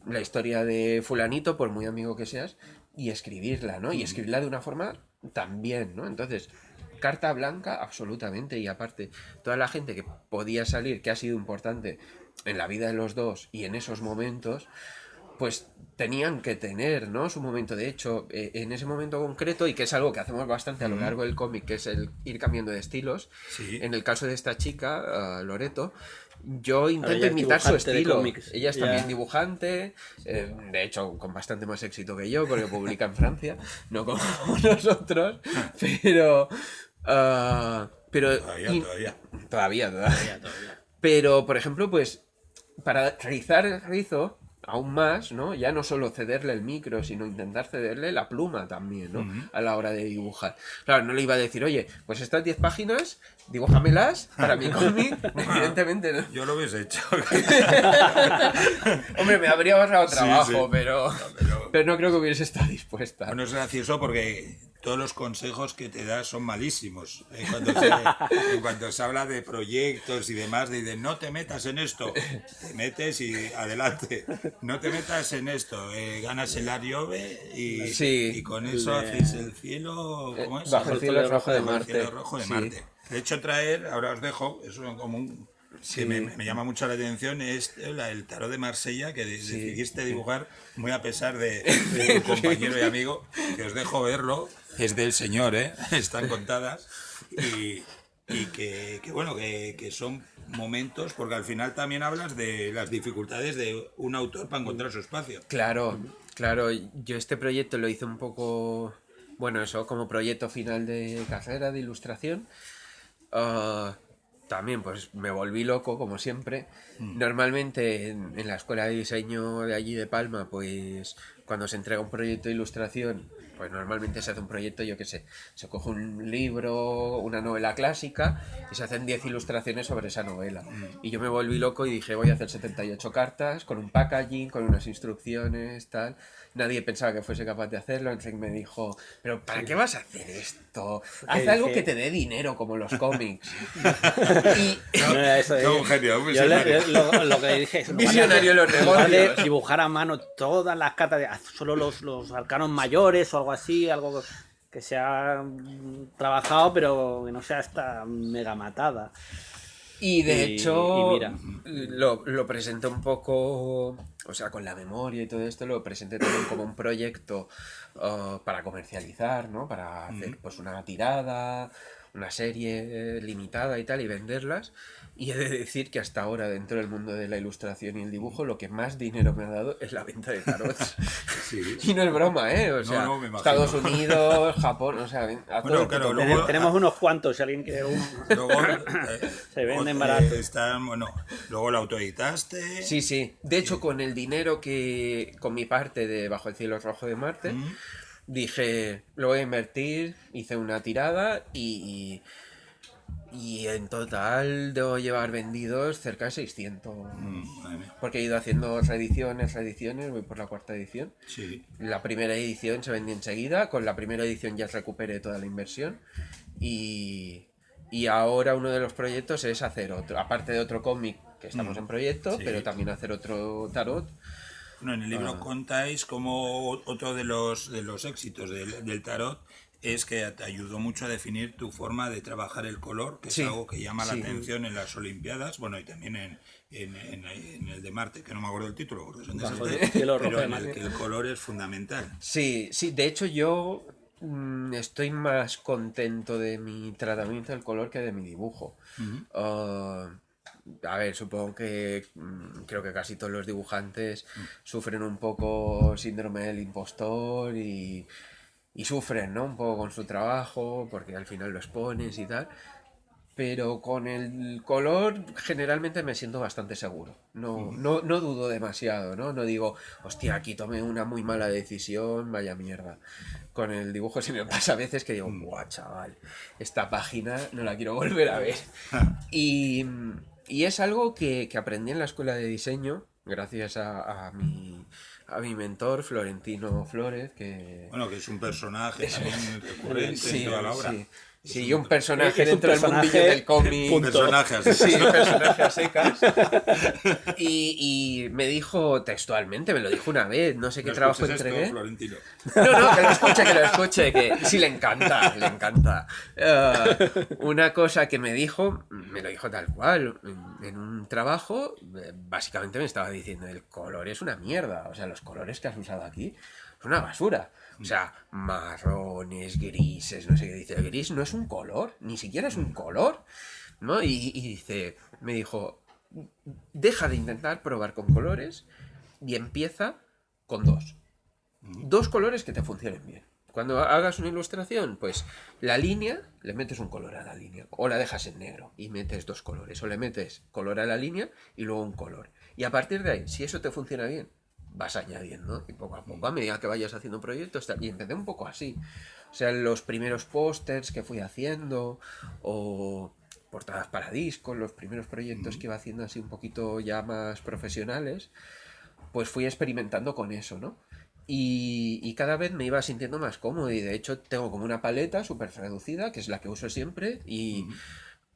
la historia de fulanito, por muy amigo que seas, y escribirla, ¿no? Y escribirla de una forma también, ¿no? Entonces, carta blanca absolutamente, y aparte toda la gente que podía salir, que ha sido importante en la vida de los dos y en esos momentos, pues tenían que tener, ¿no? Su momento. De hecho, en ese momento concreto, y que es algo que hacemos bastante a lo largo del cómic, que es el ir cambiando de estilos. Sí. En el caso de esta chica, Loreto, yo intento ella es imitar su dibujante de estilo. cómics. Ella es Ya. también dibujante, de hecho, con bastante más éxito que yo, porque publica en Francia, no como nosotros, pero... pero Todavía. Todavía. Pero, por ejemplo, pues, para rizar el rizo aún más, ¿no? Ya no solo cederle el micro, sino intentar cederle la pluma también, ¿no? A la hora de dibujar. Claro, no le iba a decir, oye, pues estas 10 páginas, dibújamelas para mi cómic. Evidentemente, ¿no? Yo lo hubiese hecho. Hombre, me habría ahorrado trabajo, sí. pero no creo que hubiese estado dispuesta. Bueno, es gracioso porque todos los consejos que te das son malísimos. En cuanto se habla de proyectos y demás, dicen, no te metas en esto. Te metes y adelante. No te metas en esto. Ganas el Ariove y con eso haces el cielo... ¿Cómo es? Bajo el cielo rojo de Bajo el Marte. cielo rojo de Sí. Marte. De hecho, ahora os dejo, es como un... que me llama mucho la atención, es el tarot de Marsella que decidiste dibujar muy a pesar de un compañero y amigo, que os dejo verlo, es del señor, están contadas, y que bueno, que son momentos, porque al final también hablas de las dificultades de un autor para encontrar su espacio. Claro, yo este proyecto lo hice un poco, bueno, eso, como proyecto final de carrera de ilustración. También pues me volví loco, como siempre. Normalmente en la escuela de diseño de allí de Palma, pues cuando se entrega un proyecto de ilustración, pues normalmente se hace un proyecto, yo qué sé, se coge un libro, una novela clásica y se hacen 10 ilustraciones sobre esa novela. Y yo me volví loco y dije, voy a hacer 78 cartas con un packaging, con unas instrucciones, tal. Nadie pensaba que fuese capaz de hacerlo. Enrique me dijo, pero ¿para qué vas a hacer esto? Haz algo que te dé dinero, como los cómics. No era eso, No, un genio, un yo visionario. lo que le dije es, Visionario en los en lugar de negocios. dibujar a mano todas las cartas, haz solo los arcanos mayores o algo así, algo que sea trabajado, pero que no sea esta mega matada. Y de hecho, y mira. lo presenté un poco, o sea, con la memoria y todo esto, lo presenté también como un proyecto para comercializar, ¿no? Para hacer pues una tirada, una serie limitada y tal, y venderlas. Y he de decir que hasta ahora, dentro del mundo de la ilustración y el dibujo, lo que más dinero me ha dado es la venta de tarots. Sí. Y no es broma, ¿eh? O sea, No, me imagino. Estados Unidos, Japón, o sea, a Bueno, todo. claro, luego- Tenemos unos cuantos, si alguien quiere uno. Luego, Se venden barato. Luego lo autoeditaste. Sí, sí. De hecho, con el dinero que, con mi parte de Bajo el cielo rojo de Marte, dije, lo voy a invertir, hice una tirada y en total debo llevar vendidos cerca de 600. Madre mía. Porque he ido haciendo reediciones, voy por la cuarta edición. Sí. La primera edición se vendió enseguida, con la primera edición ya recuperé toda la inversión y ahora uno de los proyectos es hacer otro, aparte de otro cómic que estamos en proyecto, Sí. pero también hacer otro tarot. Bueno, en el libro contáis como otro de los éxitos del tarot es que te ayudó mucho a definir tu forma de trabajar el color, que Sí, es algo que llama la sí. atención en las Olimpiadas, bueno, y también en el de Marte, que no me acuerdo el título, porque son de Bajo ese, el cielo rojo pero de en el Marte. que el color es fundamental. Sí, de hecho yo estoy más contento de mi tratamiento del color que de mi dibujo. A ver, supongo que creo que casi todos los dibujantes sufren un poco síndrome del impostor y sufren, ¿no? Un poco con su trabajo, porque al final lo expones y tal. Pero con el color generalmente me siento bastante seguro. No dudo demasiado, ¿no? No digo, hostia, aquí tomé una muy mala decisión, vaya mierda. Con el dibujo sí me pasa a veces que digo, guau, chaval, esta página no la quiero volver a ver. Y es algo que aprendí en la escuela de diseño, gracias a mi mentor, Florentino Flores, que... Bueno, que es un personaje también recurrente en toda la obra. Sí. Sí, un personaje Es un dentro del mundillo personaje, del cómic. Un personaje así. Sí, personaje a secas. Y me dijo textualmente, me lo dijo una vez, no sé qué No trabajo escuches esto, entregué. Florentino. No, que lo escuche, que sí le encanta, le encanta. Una cosa que me dijo, me lo dijo tal cual, en un trabajo, básicamente me estaba diciendo, el color es una mierda, o sea, los colores que has usado aquí es una basura. O sea, marrones, grises, no sé qué dice. El gris no es un color, ni siquiera es un color, ¿no? Y dice, me dijo, deja de intentar probar con colores y empieza con dos. Dos colores que te funcionen bien. Cuando hagas una ilustración, pues la línea, le metes un color a la línea. O la dejas en negro y metes dos colores. O le metes color a la línea y luego un color. Y a partir de ahí, si eso te funciona bien, vas añadiendo. Y poco a poco, a medida que vayas haciendo proyectos, y empecé un poco así. O sea, los primeros pósters que fui haciendo, o portadas para discos, los primeros proyectos que iba haciendo así un poquito ya más profesionales, pues fui experimentando con eso, ¿no? Y cada vez me iba sintiendo más cómodo y de hecho tengo como una paleta súper reducida, que es la que uso siempre, y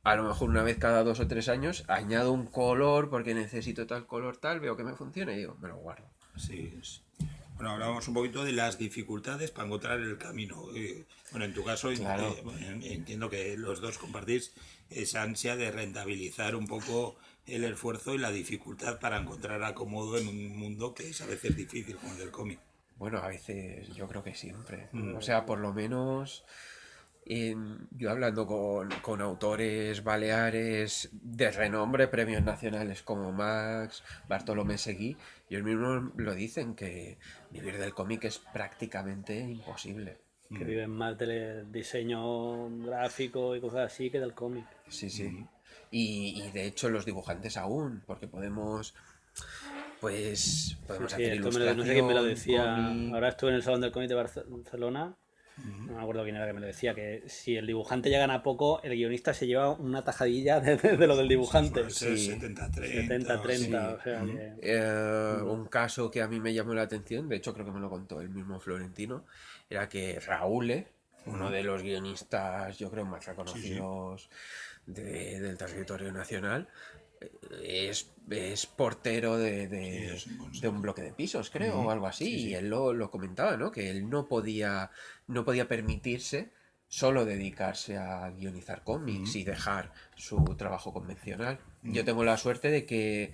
a lo mejor una vez cada 2 o 3 años añado un color porque necesito tal color tal, veo que me funciona y digo, me lo guardo. Sí. Bueno, hablamos un poquito de las dificultades para encontrar el camino. Bueno, en tu caso, Claro. entiendo que los dos compartís esa ansia de rentabilizar un poco el esfuerzo y la dificultad para encontrar acomodo en un mundo que es a veces difícil, como el del cómic. Bueno, a veces yo creo que siempre. O sea, por lo menos yo hablando con autores baleares de renombre, premios nacionales como Max, Bartolomé Seguí, ellos mismos lo dicen que vivir del cómic es prácticamente imposible. Que viven más del diseño gráfico y cosas así que del cómic. Sí, sí. Y de hecho los dibujantes aún, porque podemos podemos Sí, hacer esto ilustración, no sé quién me lo decía. cómic. Ahora estuve en el Salón del Cómic de Barcelona. No me acuerdo quién era que me lo decía, que si el dibujante ya gana poco, el guionista se lleva una tajadilla de lo del dibujante. Suele ser Sí. 70-30. 70-30, Sí. o sea que... Un caso que a mí me llamó la atención, de hecho creo que me lo contó el mismo Florentino, era que Raúl, uno de los guionistas yo creo más reconocidos del territorio nacional, es portero de un bloque de pisos, creo, o algo así, y él lo comentaba, ¿no? Que él no podía permitirse solo dedicarse a guionizar cómics y dejar su trabajo convencional. Yo tengo la suerte de que,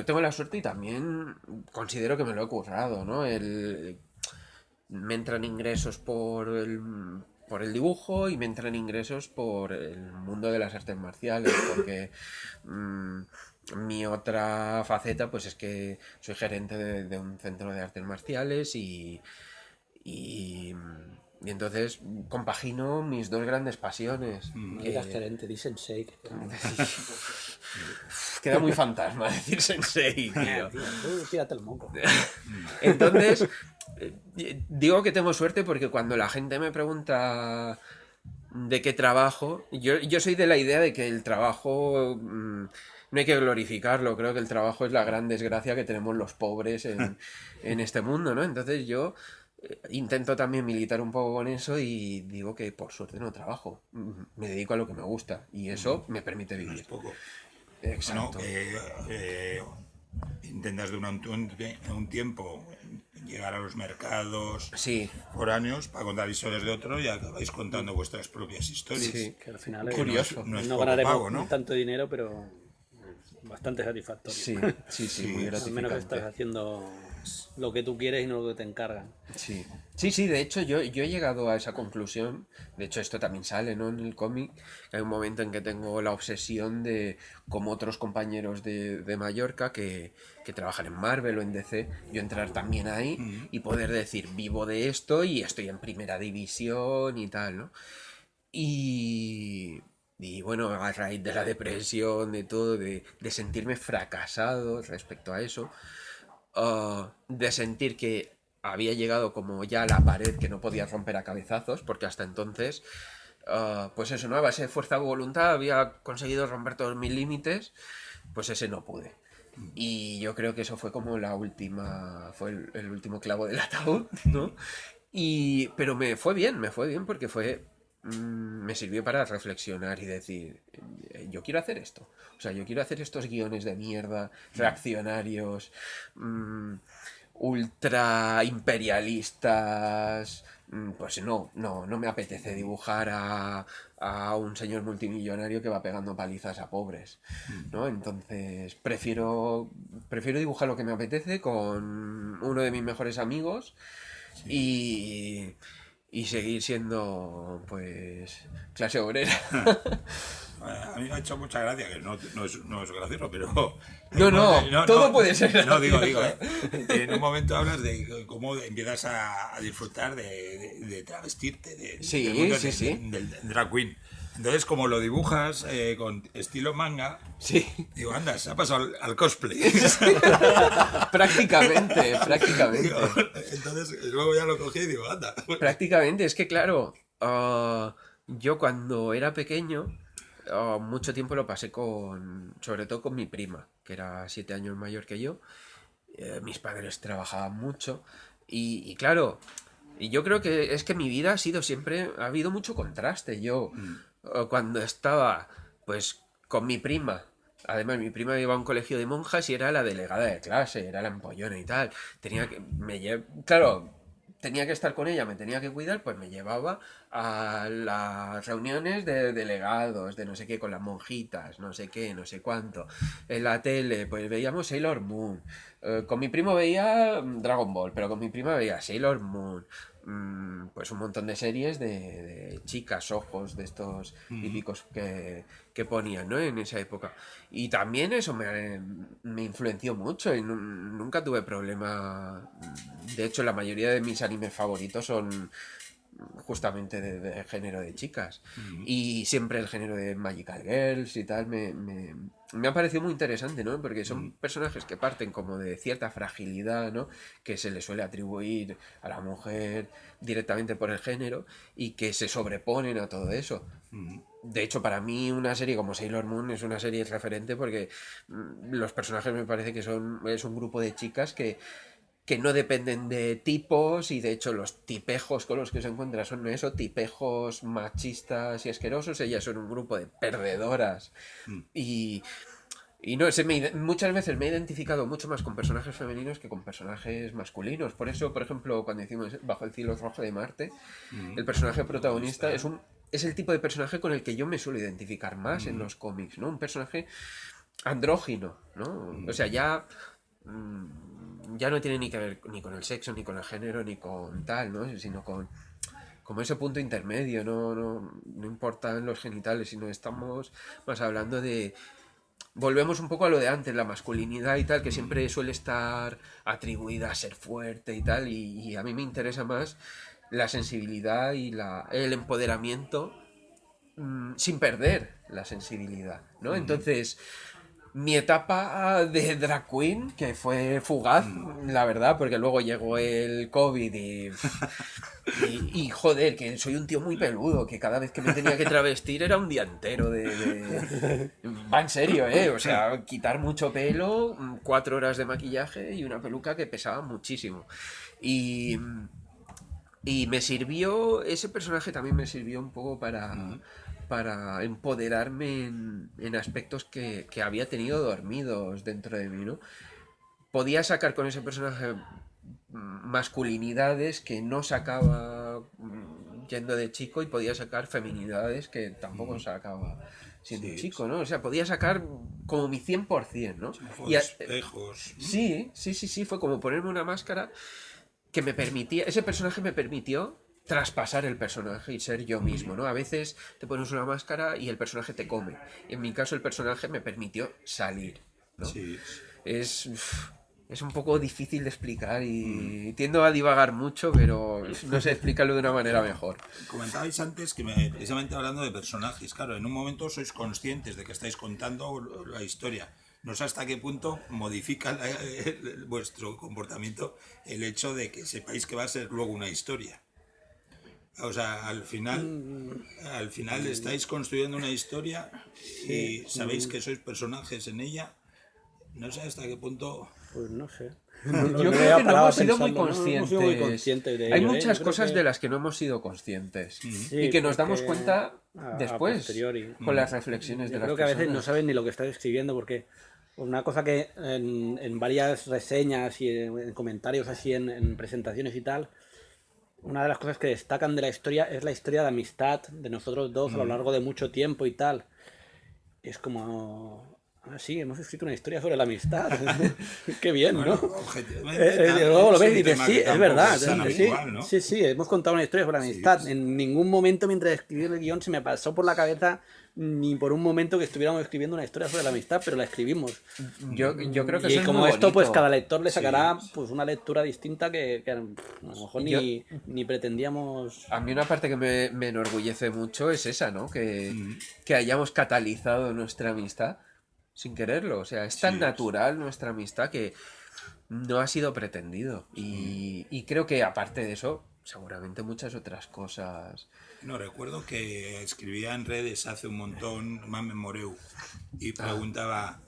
tengo la suerte y también considero que me lo he currado, ¿no? Me entran ingresos por el dibujo y me entran ingresos por el mundo de las artes marciales, porque mi otra faceta pues es que soy gerente de un centro de artes marciales y entonces compagino mis dos grandes pasiones. No digas gerente, di sensei. Queda muy fantasma decir sensei, tío. Tírate el moco. Entonces, digo que tengo suerte porque cuando la gente me pregunta de qué trabajo, yo soy de la idea de que el trabajo no hay que glorificarlo, creo que el trabajo es la gran desgracia que tenemos los pobres en este mundo, ¿no? Entonces yo intento también militar un poco con eso y digo que por suerte no trabajo, me dedico a lo que me gusta y eso me permite No es vivir. poco. Exacto. Bueno, intentas durante un tiempo llegar a los mercados Sí, foráneos para contar historias de otro y acabáis contando vuestras propias historias. sí. Que al final Curioso. No es no poco ganaremos pago, ¿no? tanto dinero, pero bastante satisfactorio. Sí, muy Al menos que gratificante. estás haciendo lo que tú quieres y no lo que te encargan. Sí, de hecho yo he llegado a esa conclusión, de hecho esto también sale, ¿no? En el cómic, hay un momento en que tengo la obsesión de, como otros compañeros de Mallorca que trabajan en Marvel o en DC, yo entrar también ahí y poder decir, vivo de esto y estoy en primera división y tal, ¿no? Y bueno, a raíz de la depresión, de todo, de sentirme fracasado respecto a eso, de sentir que había llegado como ya a la pared que no podía romper a cabezazos, porque hasta entonces, pues eso, ¿no? A base de fuerza de voluntad había conseguido romper todos mis límites, pues ese no pude. Y yo creo que eso fue como fue el último clavo del ataúd, ¿no? Pero me fue bien porque me sirvió para reflexionar y decir, yo quiero hacer esto. O sea, yo quiero hacer estos guiones de mierda, reaccionarios, ultra imperialistas. Pues no me apetece dibujar a un señor multimillonario que va pegando palizas a pobres, ¿no? Entonces prefiero dibujar lo que me apetece con uno de mis mejores amigos y, y seguir siendo, pues, clase obrera. A mí me ha hecho mucha gracia, que no es gracioso, pero... No, todo puede ser No, digo, gracioso. en un momento hablas de cómo empiezas a disfrutar de travestirte, Sí, del mundo sí. del drag queen. Entonces, como lo dibujas con estilo manga, Sí, digo, anda, se ha pasado al cosplay. prácticamente. Digo, entonces, luego ya lo cogí y digo, anda. Prácticamente, es que claro, yo cuando era pequeño, mucho tiempo lo pasé sobre todo con mi prima, que era 7 años mayor que yo. Mis padres trabajaban mucho y claro, y yo creo que es que mi vida ha sido siempre, ha habido mucho contraste. Yo cuando estaba pues con mi prima, además mi prima iba a un colegio de monjas y era la delegada de clase, era la empollona y tal, claro, tenía que estar con ella, me tenía que cuidar, pues me llevaba a las reuniones de delegados, de no sé qué, con las monjitas, no sé qué, no sé cuánto. En la tele, pues veíamos Sailor Moon. Con mi primo veía Dragon Ball, pero con mi prima veía Sailor Moon. Pues un montón de series de chicas, ojos, de estos típicos que ponían, ¿no? En esa época. Y también eso me influenció mucho y nunca tuve problema. De hecho, la mayoría de mis animes favoritos son justamente de género de chicas. Y siempre el género de Magical Girls y tal me ha parecido muy interesante, ¿no? Porque son personajes que parten como de cierta fragilidad, ¿no? Que se le suele atribuir a la mujer directamente por el género y que se sobreponen a todo eso. De hecho, para mí una serie como Sailor Moon es una serie referente porque los personajes me parece que es un grupo de chicas que no dependen de tipos y de hecho los tipejos con los que se encuentran son eso, tipejos machistas y asquerosos, ellas son un grupo de perdedoras y, y no sé, muchas veces me he identificado mucho más con personajes femeninos que con personajes masculinos. Por eso, por ejemplo, cuando hicimos Bajo el cielo rojo de Marte, el personaje protagonista es el tipo de personaje con el que yo me suelo identificar más en los cómics, ¿no? Un personaje andrógino, ¿no? O sea, ya no tiene ni que ver ni con el sexo, ni con el género, ni con tal, ¿no? Sino con como ese punto intermedio, no importan los genitales, sino estamos más hablando de... Volvemos un poco a lo de antes, la masculinidad y tal, que siempre suele estar atribuida a ser fuerte y tal, y a mí me interesa más la sensibilidad y el empoderamiento sin perder la sensibilidad, ¿no? Entonces, mi etapa de drag queen, que fue fugaz, la verdad, porque luego llegó el COVID y joder, que soy un tío muy peludo, que cada vez que me tenía que travestir era un día entero Va en serio, ¿eh? O sea, quitar mucho pelo, 4 horas de maquillaje y una peluca que pesaba muchísimo. Y, y ese personaje también me sirvió un poco para empoderarme en aspectos que había tenido dormidos dentro de mí, ¿no? Podía sacar con ese personaje masculinidades que no sacaba yendo de chico y podía sacar feminidades que tampoco sacaba siendo Sí, chico, ¿no? O sea, podía sacar como mi 100%, ¿no? ojos, Y espejos. sí, fue como ponerme una máscara que me permitía, ese personaje me permitió traspasar el personaje y ser yo mismo, ¿no? A veces te pones una máscara y el personaje te come. En mi caso el personaje me permitió salir, ¿no? Sí. Es, es un poco difícil de explicar y tiendo a divagar mucho, pero no sé explicarlo de una manera mejor. Comentabais antes que precisamente hablando de personajes, claro, en un momento sois conscientes de que estáis contando la historia. No sé hasta qué punto modifica vuestro comportamiento el hecho de que sepáis que va a ser luego una historia. O sea, al final estáis construyendo una historia y sabéis que sois personajes en ella. no sé hasta qué punto... Pues no sé. Yo creo que no hemos sido muy conscientes de Hay ello, muchas Yo creo cosas que- de las que no hemos sido conscientes Sí, y que nos damos porque cuenta a después posteriori. con las reflexiones de Yo las creo que a veces no personas. saben ni lo que estás escribiendo porque una cosa que en varias reseñas y en comentarios así en presentaciones y tal, una de las cosas que destacan de la historia es la historia de amistad de nosotros dos a lo largo de mucho tiempo y tal. Es como... Ah, sí, hemos escrito una historia sobre la amistad. Qué bien, Bueno, ¿no? objetivamente, Luego lo es ves un y dices, tema sí, que es tampoco verdad. es tan Sí, habitual, ¿no? sí, sí, hemos contado una historia sobre la amistad. En ningún momento mientras escribí el guión se me pasó por la cabeza ni por un momento que estuviéramos escribiendo una historia sobre la amistad, pero la escribimos. Yo creo que Y eso es como muy esto, pues bonito. cada lector le sacará Sí. pues una lectura distinta que a lo mejor ni pretendíamos. A mí una parte que me enorgullece mucho es esa, ¿no? Que hayamos catalizado nuestra amistad sin quererlo. O sea, es tan natural nuestra amistad que no ha sido pretendido. Y creo que aparte de eso, seguramente muchas otras cosas. No, recuerdo que escribía en redes hace un montón, Mame Moreu, y preguntaba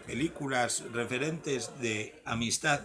películas referentes de amistad.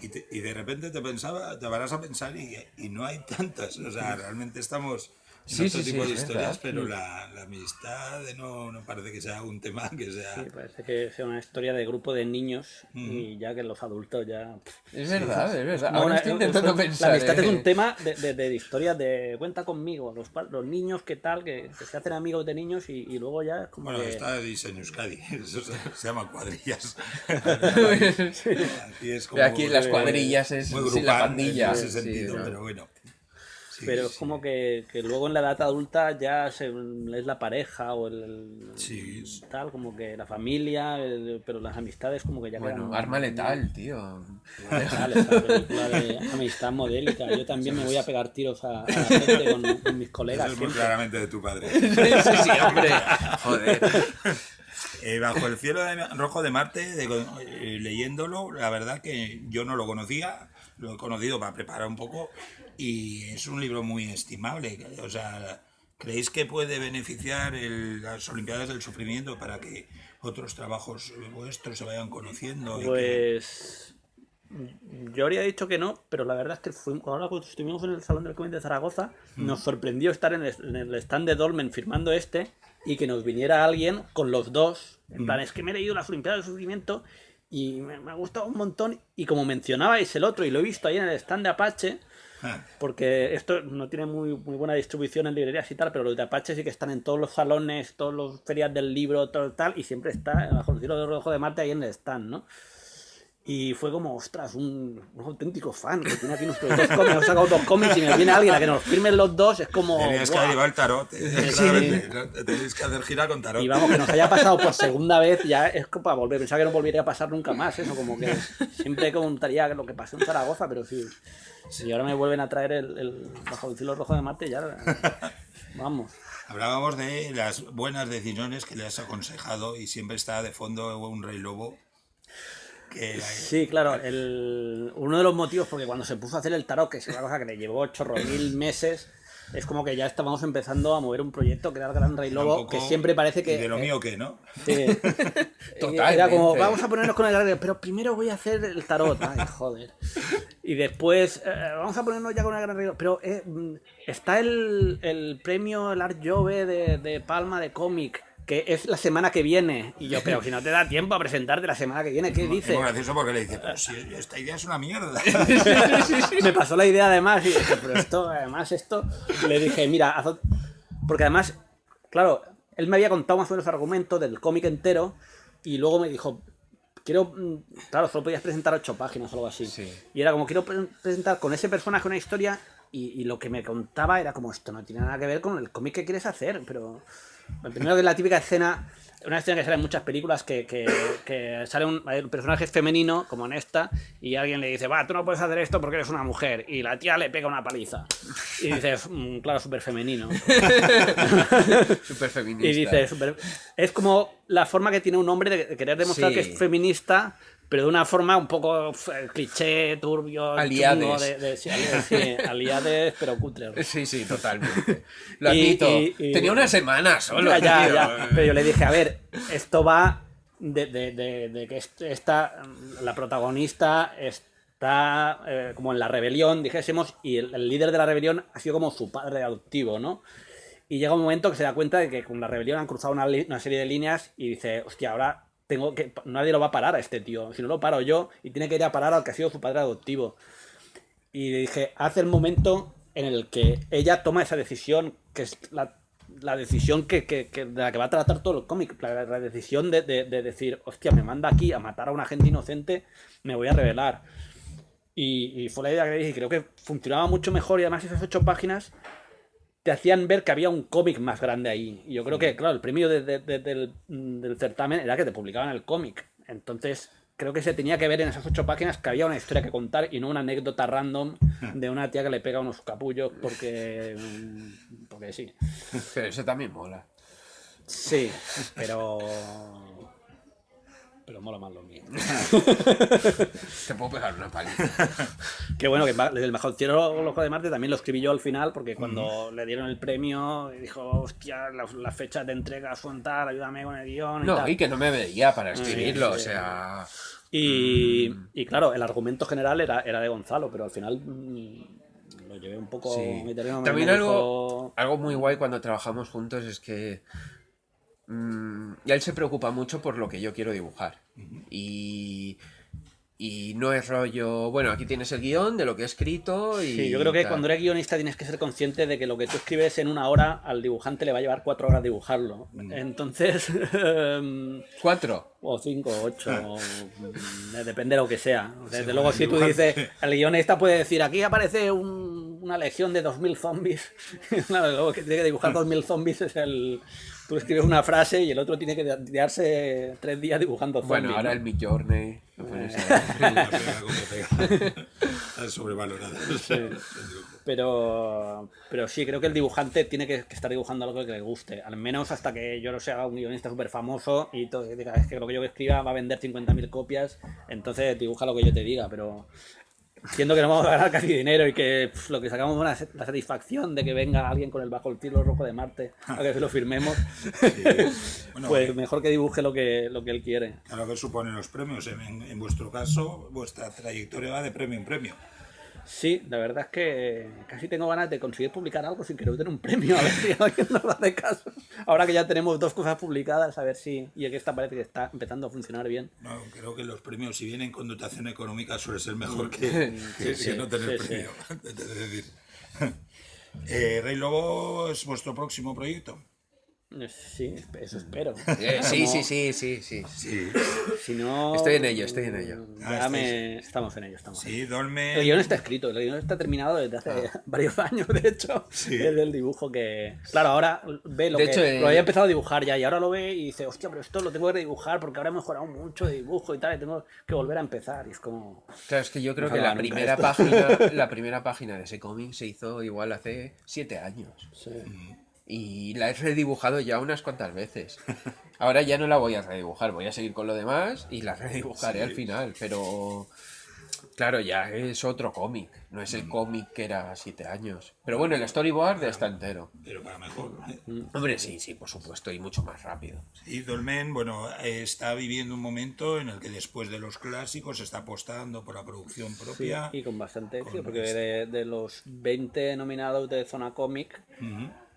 Y de repente te paras a pensar y no hay tantas. O sea, realmente estamos en Sí, otro sí, tipo sí, de es historias, verdad. pero la amistad no parece que sea un tema que sea... Sí, parece que sea una historia de grupo de niños y ya que los adultos ya... Es verdad, es verdad. No, Ahora estoy intentando pensar. La amistad es un tema de historias de cuenta conmigo, los niños qué tal, que se hacen amigos de niños y luego ya es como Bueno, que... está Diseño Euskadi, eso se llama cuadrillas. Aquí es Aquí las cuadrillas es muy sí, grupal la pandilla. en ese Sí, sentido, ¿no? pero bueno. Sí, Pero es sí. como que luego en la edad adulta ya es la pareja o Sí. tal, como que la familia, pero las amistades como que ya Bueno, quedan... Arma Letal, tío. Letal, esa película de amistad modélica. Yo también me voy a pegar tiros a la gente con mis colegas. Eso es muy siempre. claramente de tu padre. Sí, sí, hombre. Joder. Bajo el cielo rojo de Marte, leyéndolo, la verdad que yo no lo conocía, lo he conocido para preparar un poco y es un libro muy estimable. O sea, ¿creéis que puede beneficiar las Olimpiadas del Sufrimiento para que otros trabajos vuestros se vayan conociendo? Pues yo habría dicho que no, pero la verdad es que ahora cuando estuvimos en el Salón del Cómic de Zaragoza, nos sorprendió estar en el stand de Dolmen firmando y que nos viniera alguien con los dos. En plan, es que me he leído las Olimpiadas del Sufrimiento y me ha gustado un montón. Y como mencionabais el otro, y lo he visto ahí en el stand de Apache, porque esto no tiene muy buena distribución en librerías y tal, pero los de Apache sí que están en todos los salones, todas las ferias del libro, todo tal, y siempre está bajo el cielo de rojo de Marte ahí en el stand, ¿no? Y fue como, ostras, un auténtico fan que tiene aquí nuestros dos cómics. Hemos sacado 2 cómics y me viene alguien a que nos firmen los dos. Es como. Tenías que ¡buah! llevar el tarot, claramente, ¿no? Tenéis que hacer gira con tarot. Y vamos, que nos haya pasado por segunda vez ya es como para volver. Pensaba que no volvería a pasar nunca más. Eso, como que siempre contaría lo que pasó en Zaragoza, pero sí. Si ahora me vuelven a traer el bajo el cielo rojo de Marte, ya. Vamos. Hablábamos de las buenas decisiones que le has aconsejado y siempre está de fondo un rey lobo. Sí, claro, uno de los motivos, porque cuando se puso a hacer el tarot, que es una cosa que le llevó 8.000 meses, es como que ya estábamos empezando a mover un proyecto que era el Gran Rey Lobo, que siempre parece que... ¿Y de lo mío qué, no? Sí. Totalmente. Era como, vamos a ponernos con el Gran Rey, pero primero voy a hacer el tarot. Ay, joder. Y después, vamos a ponernos ya con el Gran Rey Lobo. Pero está el premio, el Art Jove de Palma de cómic, que es la semana que viene. Y yo, pero si no te da tiempo a presentarte la semana que viene, ¿qué dices? Es muy gracioso porque le dice, pero si esta idea es una mierda. Me pasó la idea además y dije, pero esto, le dije, mira, porque además, claro, él me había contado más o menos el argumento del cómic entero y luego me dijo, claro, solo podías presentar 8 páginas o algo así. Sí. Y era como, quiero presentar con ese personaje una historia y lo que me contaba era como, esto no tiene nada que ver con el cómic que quieres hacer, pero... Primero que es la típica escena, una escena que sale en muchas películas que sale un personaje femenino, como en esta, y alguien le dice, va, tú no puedes hacer esto porque eres una mujer, y la tía le pega una paliza. Y dices, claro, súper femenino. Súper feminista. Y dices, es como la forma que tiene un hombre de querer demostrar Sí. que es feminista, pero de una forma un poco cliché, turbio, Aliades. chungo, sí, aliades, pero cutre. Sí, sí, totalmente. Lo Y- admito. y- Tenía una semana solo. Ya, tío. ya. Pero yo le dije, a ver, esto va de que la protagonista está como en la rebelión, dijésemos, y el líder de la rebelión ha sido como su padre adoptivo, ¿no? Y llega un momento que se da cuenta de que con la rebelión han cruzado una serie de líneas y dice, hostia, ahora nadie lo va a parar a este tío, si no lo paro yo, y tiene que ir a parar al que ha sido su padre adoptivo. Y dije, hace el momento en el que ella toma esa decisión, que es la decisión de la que va a tratar todo el cómic, la decisión de decir, hostia, me manda aquí a matar a una gente inocente, me voy a rebelar. Y fue la idea que dije, y creo que funcionaba mucho mejor, y además esas 8 páginas te hacían ver que había un cómic más grande ahí. Y yo creo que, claro, el premio del certamen era que te publicaban el cómic. Entonces, creo que se tenía que ver en esas 8 páginas que había una historia que contar y no una anécdota random de una tía que le pega unos capullos porque sí. Pero eso también mola. Sí, pero mola más lo mío. Te puedo pegar una paliza. Qué bueno, que el mejor cielo Ojo de Marte también lo escribí yo al final, porque cuando le dieron el premio dijo, hostia, las fechas de entrega son tal, ayúdame con el guión. No, tal. y que no me veía para escribirlo, Sí. o sea... Y claro, el argumento general era de Gonzalo, pero al final lo llevé un poco... Sí. Mi terreno. También me dijo... algo muy guay cuando trabajamos juntos es que y él se preocupa mucho por lo que yo quiero dibujar. Y no es rollo, bueno, aquí tienes el guión de lo que he escrito y... Sí, yo creo que tal. cuando eres guionista tienes que ser consciente de que lo que tú escribes en 1 hora al dibujante le va a llevar 4 horas dibujarlo. Entonces... 4. O 5 o 8, depende de lo que sea. Desde luego, si tú dices, el guionista puede decir, aquí aparece una legión de 2000 zombies. Claro, luego que tiene que dibujar 2000 zombies es el... Tú escribes una frase y el otro tiene que tirarse 3 días dibujando zombies. Bueno, ahora ¿no? el Midjourney. La pega como pega. Está sobrevalorada. Sí. Pero sí, creo que el dibujante tiene que estar dibujando algo que le guste. Al menos hasta que yo no sea un guionista súper famoso y todo, diga, es que lo que yo escriba va a vender 50.000 copias, entonces dibuja lo que yo te diga, pero siendo que no vamos a ganar casi dinero y que lo que sacamos es la satisfacción de que venga alguien con el Bajo el Cielo Rojo de Marte a que se lo firmemos, Sí. Bueno, pues mejor que dibuje lo que él quiere. Claro, que suponen los premios. En vuestro caso, vuestra trayectoria va de premio en premio. Sí, la verdad es que casi tengo ganas de conseguir publicar algo sin querer tener un premio, a ver si alguien nos hace caso. Ahora que ya tenemos 2 cosas publicadas, a ver si... Y que esta parece que está empezando a funcionar bien. No, creo que los premios, si vienen con dotación económica, suele ser mejor que no tener sí, premio. Es decir, Rey Lobo es vuestro próximo proyecto. Sí, eso espero. Sí. Sí. Si no... Estoy en ello. Estamos en ello, Sí, Dolmen. El guión está escrito, el guión está terminado desde hace varios años, de hecho. Sí. Es del dibujo que... Claro, ahora ve lo De que... hecho, lo había empezado a dibujar ya y ahora lo ve y dice, hostia, pero esto lo tengo que redibujar porque ahora he mejorado mucho de dibujo y tal, y tengo que volver a empezar. Y es como... Claro, es que yo creo No que acaba nunca la primera página de ese cómic se hizo igual hace 7 años. Sí. Y la he redibujado ya unas cuantas veces. Ahora ya no la voy a redibujar, voy a seguir con lo demás y la redibujaré al final, pero claro, ya es otro cómic, no es el cómic que era 7 años. Pero bueno, el storyboard está entero. Pero para mejor. Hombre, sí, por supuesto, y mucho más rápido. Y Dolmen, bueno, está viviendo un momento en el que después de los clásicos está apostando por la producción propia. Y con bastante éxito, porque de los 20 nominados de Zona Comic,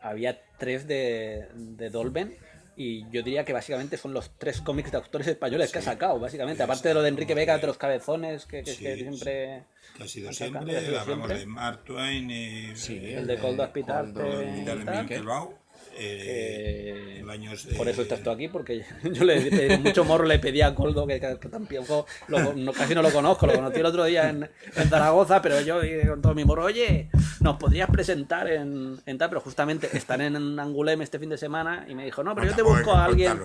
había 3 de Dolmen. Y yo diría que básicamente son los 3 cómics de autores españoles que ha sacado, básicamente. Aparte de lo de Enrique Vega, de los cabezones, que siempre... Que ha sido han sacado, siempre, ha sido hablamos siempre. de Mark Twain y El de Coldo Hospital. Por eso estás tú aquí, porque yo le pedí mucho morro, le pedí a Coldo que tampoco casi no lo conozco, lo conocí el otro día en Zaragoza, pero yo con todo mi morro, oye, nos podrías presentar en tal, pero justamente están en Angulem este fin de semana y me dijo, no, pero yo te busco a alguien.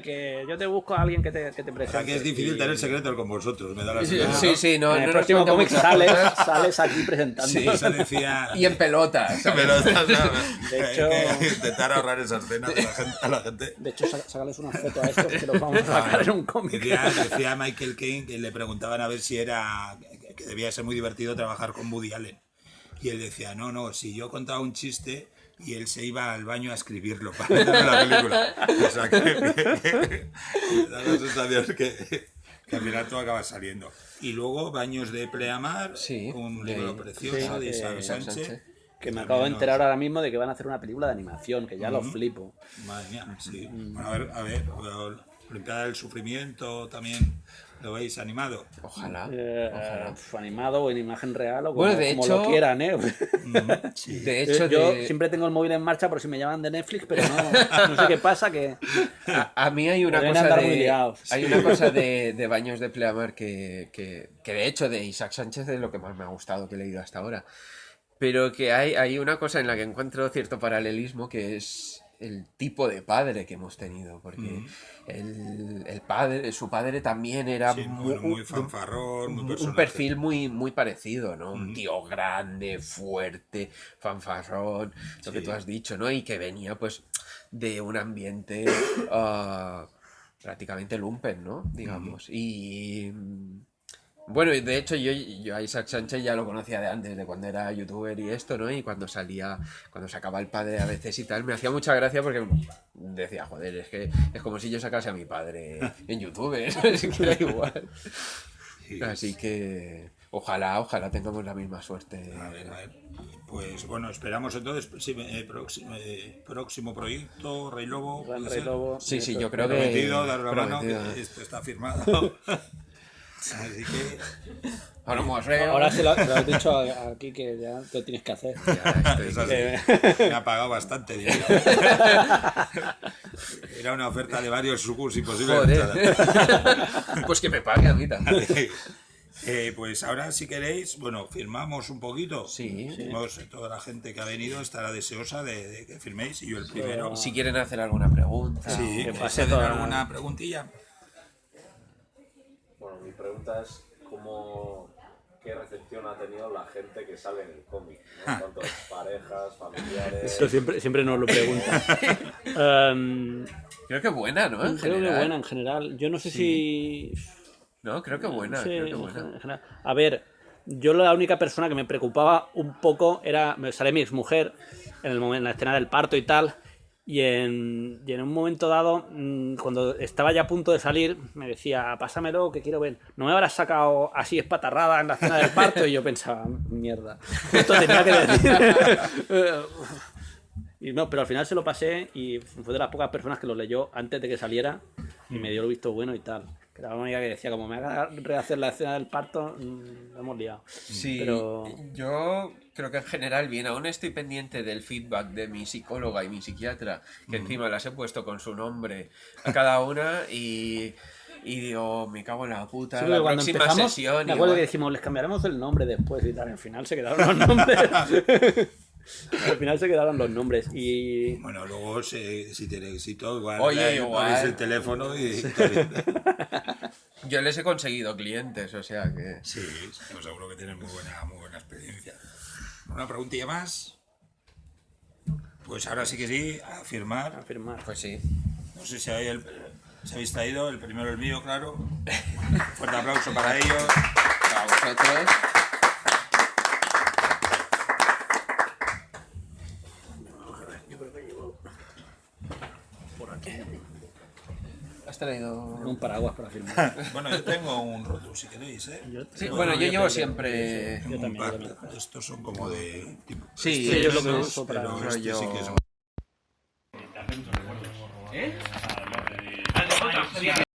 Que yo te busco a alguien que te presente. O sea, que es difícil tener secreto con vosotros, me da la Sí, sensación. no, en el no próximo nos cómic cuenta mucho. sales aquí presentando. Sí, eso decía... Y en pelotas. Pero, De hecho- hay que intentar ahorrar esa escena a la gente. De hecho, sácales una foto a estos que los vamos a sacar en un cómic. Decía Michael Caine que le preguntaban a ver si era... que debía ser muy divertido trabajar con Woody Allen. Y él decía, no, si yo contaba un chiste, y él se iba al baño a escribirlo para meterlo en la película. O sea que da la sensación que al final todo acaba saliendo. Y luego Baños de Pleamar, Sí, un de- libro precioso sí, de Isabel Isabel Sánchez. Sánchez. Que me acabo de enterar ahora mismo de que van a hacer una película de animación, que ya lo flipo. Madre mía, sí. Bueno, a ver, Olimpiada del Sufrimiento también lo veis animado. Ojalá. Animado o en imagen real o como, Bueno, de como hecho- lo quieran, ¿eh? Sí. De hecho, Yo de- siempre tengo el móvil en marcha por si me llaman de Netflix, pero no sé qué pasa, que a mí hay una Podrían cosa andar muy liados. hay una cosa de Baños de Pleamar que de hecho de Isaac Sánchez es lo que más me ha gustado que he leído hasta ahora. Pero que hay una cosa en la que encuentro cierto paralelismo, que es el tipo de padre que hemos tenido, porque su padre también era Sí, bueno, muy fanfarrón, muy un personaje. perfil muy parecido, ¿no? Un tío grande, fuerte, fanfarrón, lo que tú has dicho, ¿no? Y que venía pues de un ambiente prácticamente lumpen, ¿no? Digamos. Y bueno, y de hecho yo a Isaac Sánchez ya lo conocía de antes, de cuando era youtuber y esto, ¿no? Y cuando sacaba el padre a veces y tal, me hacía mucha gracia porque decía, joder, es que es como si yo sacase a mi padre en YouTube, ¿sabes? Que era igual. Sí. Así que ojalá tengamos la misma suerte. A ver. Pues bueno, esperamos entonces próximo proyecto, Rey Lobo. Gran ¿puede Rey ser? Lobo. Sí, eso. yo creo que... Prometido, dar la mano, prometido. que esto está firmado. Así que Ahora mosreo. Ahora se lo has dicho aquí que ya lo tienes que hacer. Ya estoy- es así. Me ha pagado bastante dinero. Era una oferta de varios sucus imposible. Joder. Pues que me pague a mí también. Pues ahora, si queréis, bueno, firmamos un poquito. Sí. Toda la gente que ha venido estará deseosa de que firméis, y yo el primero. Si quieren hacer alguna pregunta. Sí, que ¿queréis pase hacer toda- alguna preguntilla? Bueno, mi pregunta es qué recepción ha tenido la gente que sale en el cómic, ¿no? Tanto parejas, familiares. Esto siempre nos lo preguntan. Creo que buena, ¿no? En Creo que general. buena en general. Yo no sé si... No, creo que buena. Sí, Creo que buena. en general. A ver, yo la única persona que me preocupaba un poco era... Me sale mi exmujer en la escena del parto y tal. Y en un momento dado, cuando estaba ya a punto de salir, me decía, pásamelo, que quiero ver. No me habrás sacado así espatarrada en la escena del parto. Y yo pensaba, mierda, esto tenía que decir. Y no, pero al final se lo pasé y fue de las pocas personas que lo leyó antes de que saliera y me dio el visto bueno y tal. Que era la única que decía, como me haga rehacer la escena del parto, lo hemos liado. Sí, Pero... yo creo que en general bien, aún estoy pendiente del feedback de mi psicóloga y mi psiquiatra, que encima las he puesto con su nombre a cada una y digo, me cago en la puta, Sí, la porque cuando próxima empezamos, sesión me acuerdo igual. que dijimos, les cambiaremos el nombre después y tal. Al final se quedaron los nombres. Al final se quedaron los nombres. Y Bueno, luego si tiene éxito, igual Oye, ponéis igual. el teléfono y... Yo les he conseguido clientes, o sea que... Sí, seguro que tienen muy buena experiencia. ¿Una preguntilla más? Pues ahora sí que sí, a firmar. afirmar. Pues sí. No sé si habéis traído, el primero el mío, claro. Fuerte aplauso para ellos. A vosotros. ¿Has traído...? Un paraguas para firmar. Bueno, yo tengo un roto, si queréis, ¿eh? Sí, bueno, yo llevo siempre... Tengo un también. pack. Estos son como de... tipo- Sí, Sí, yo lo que estos, uso para pero este sí que es rollo...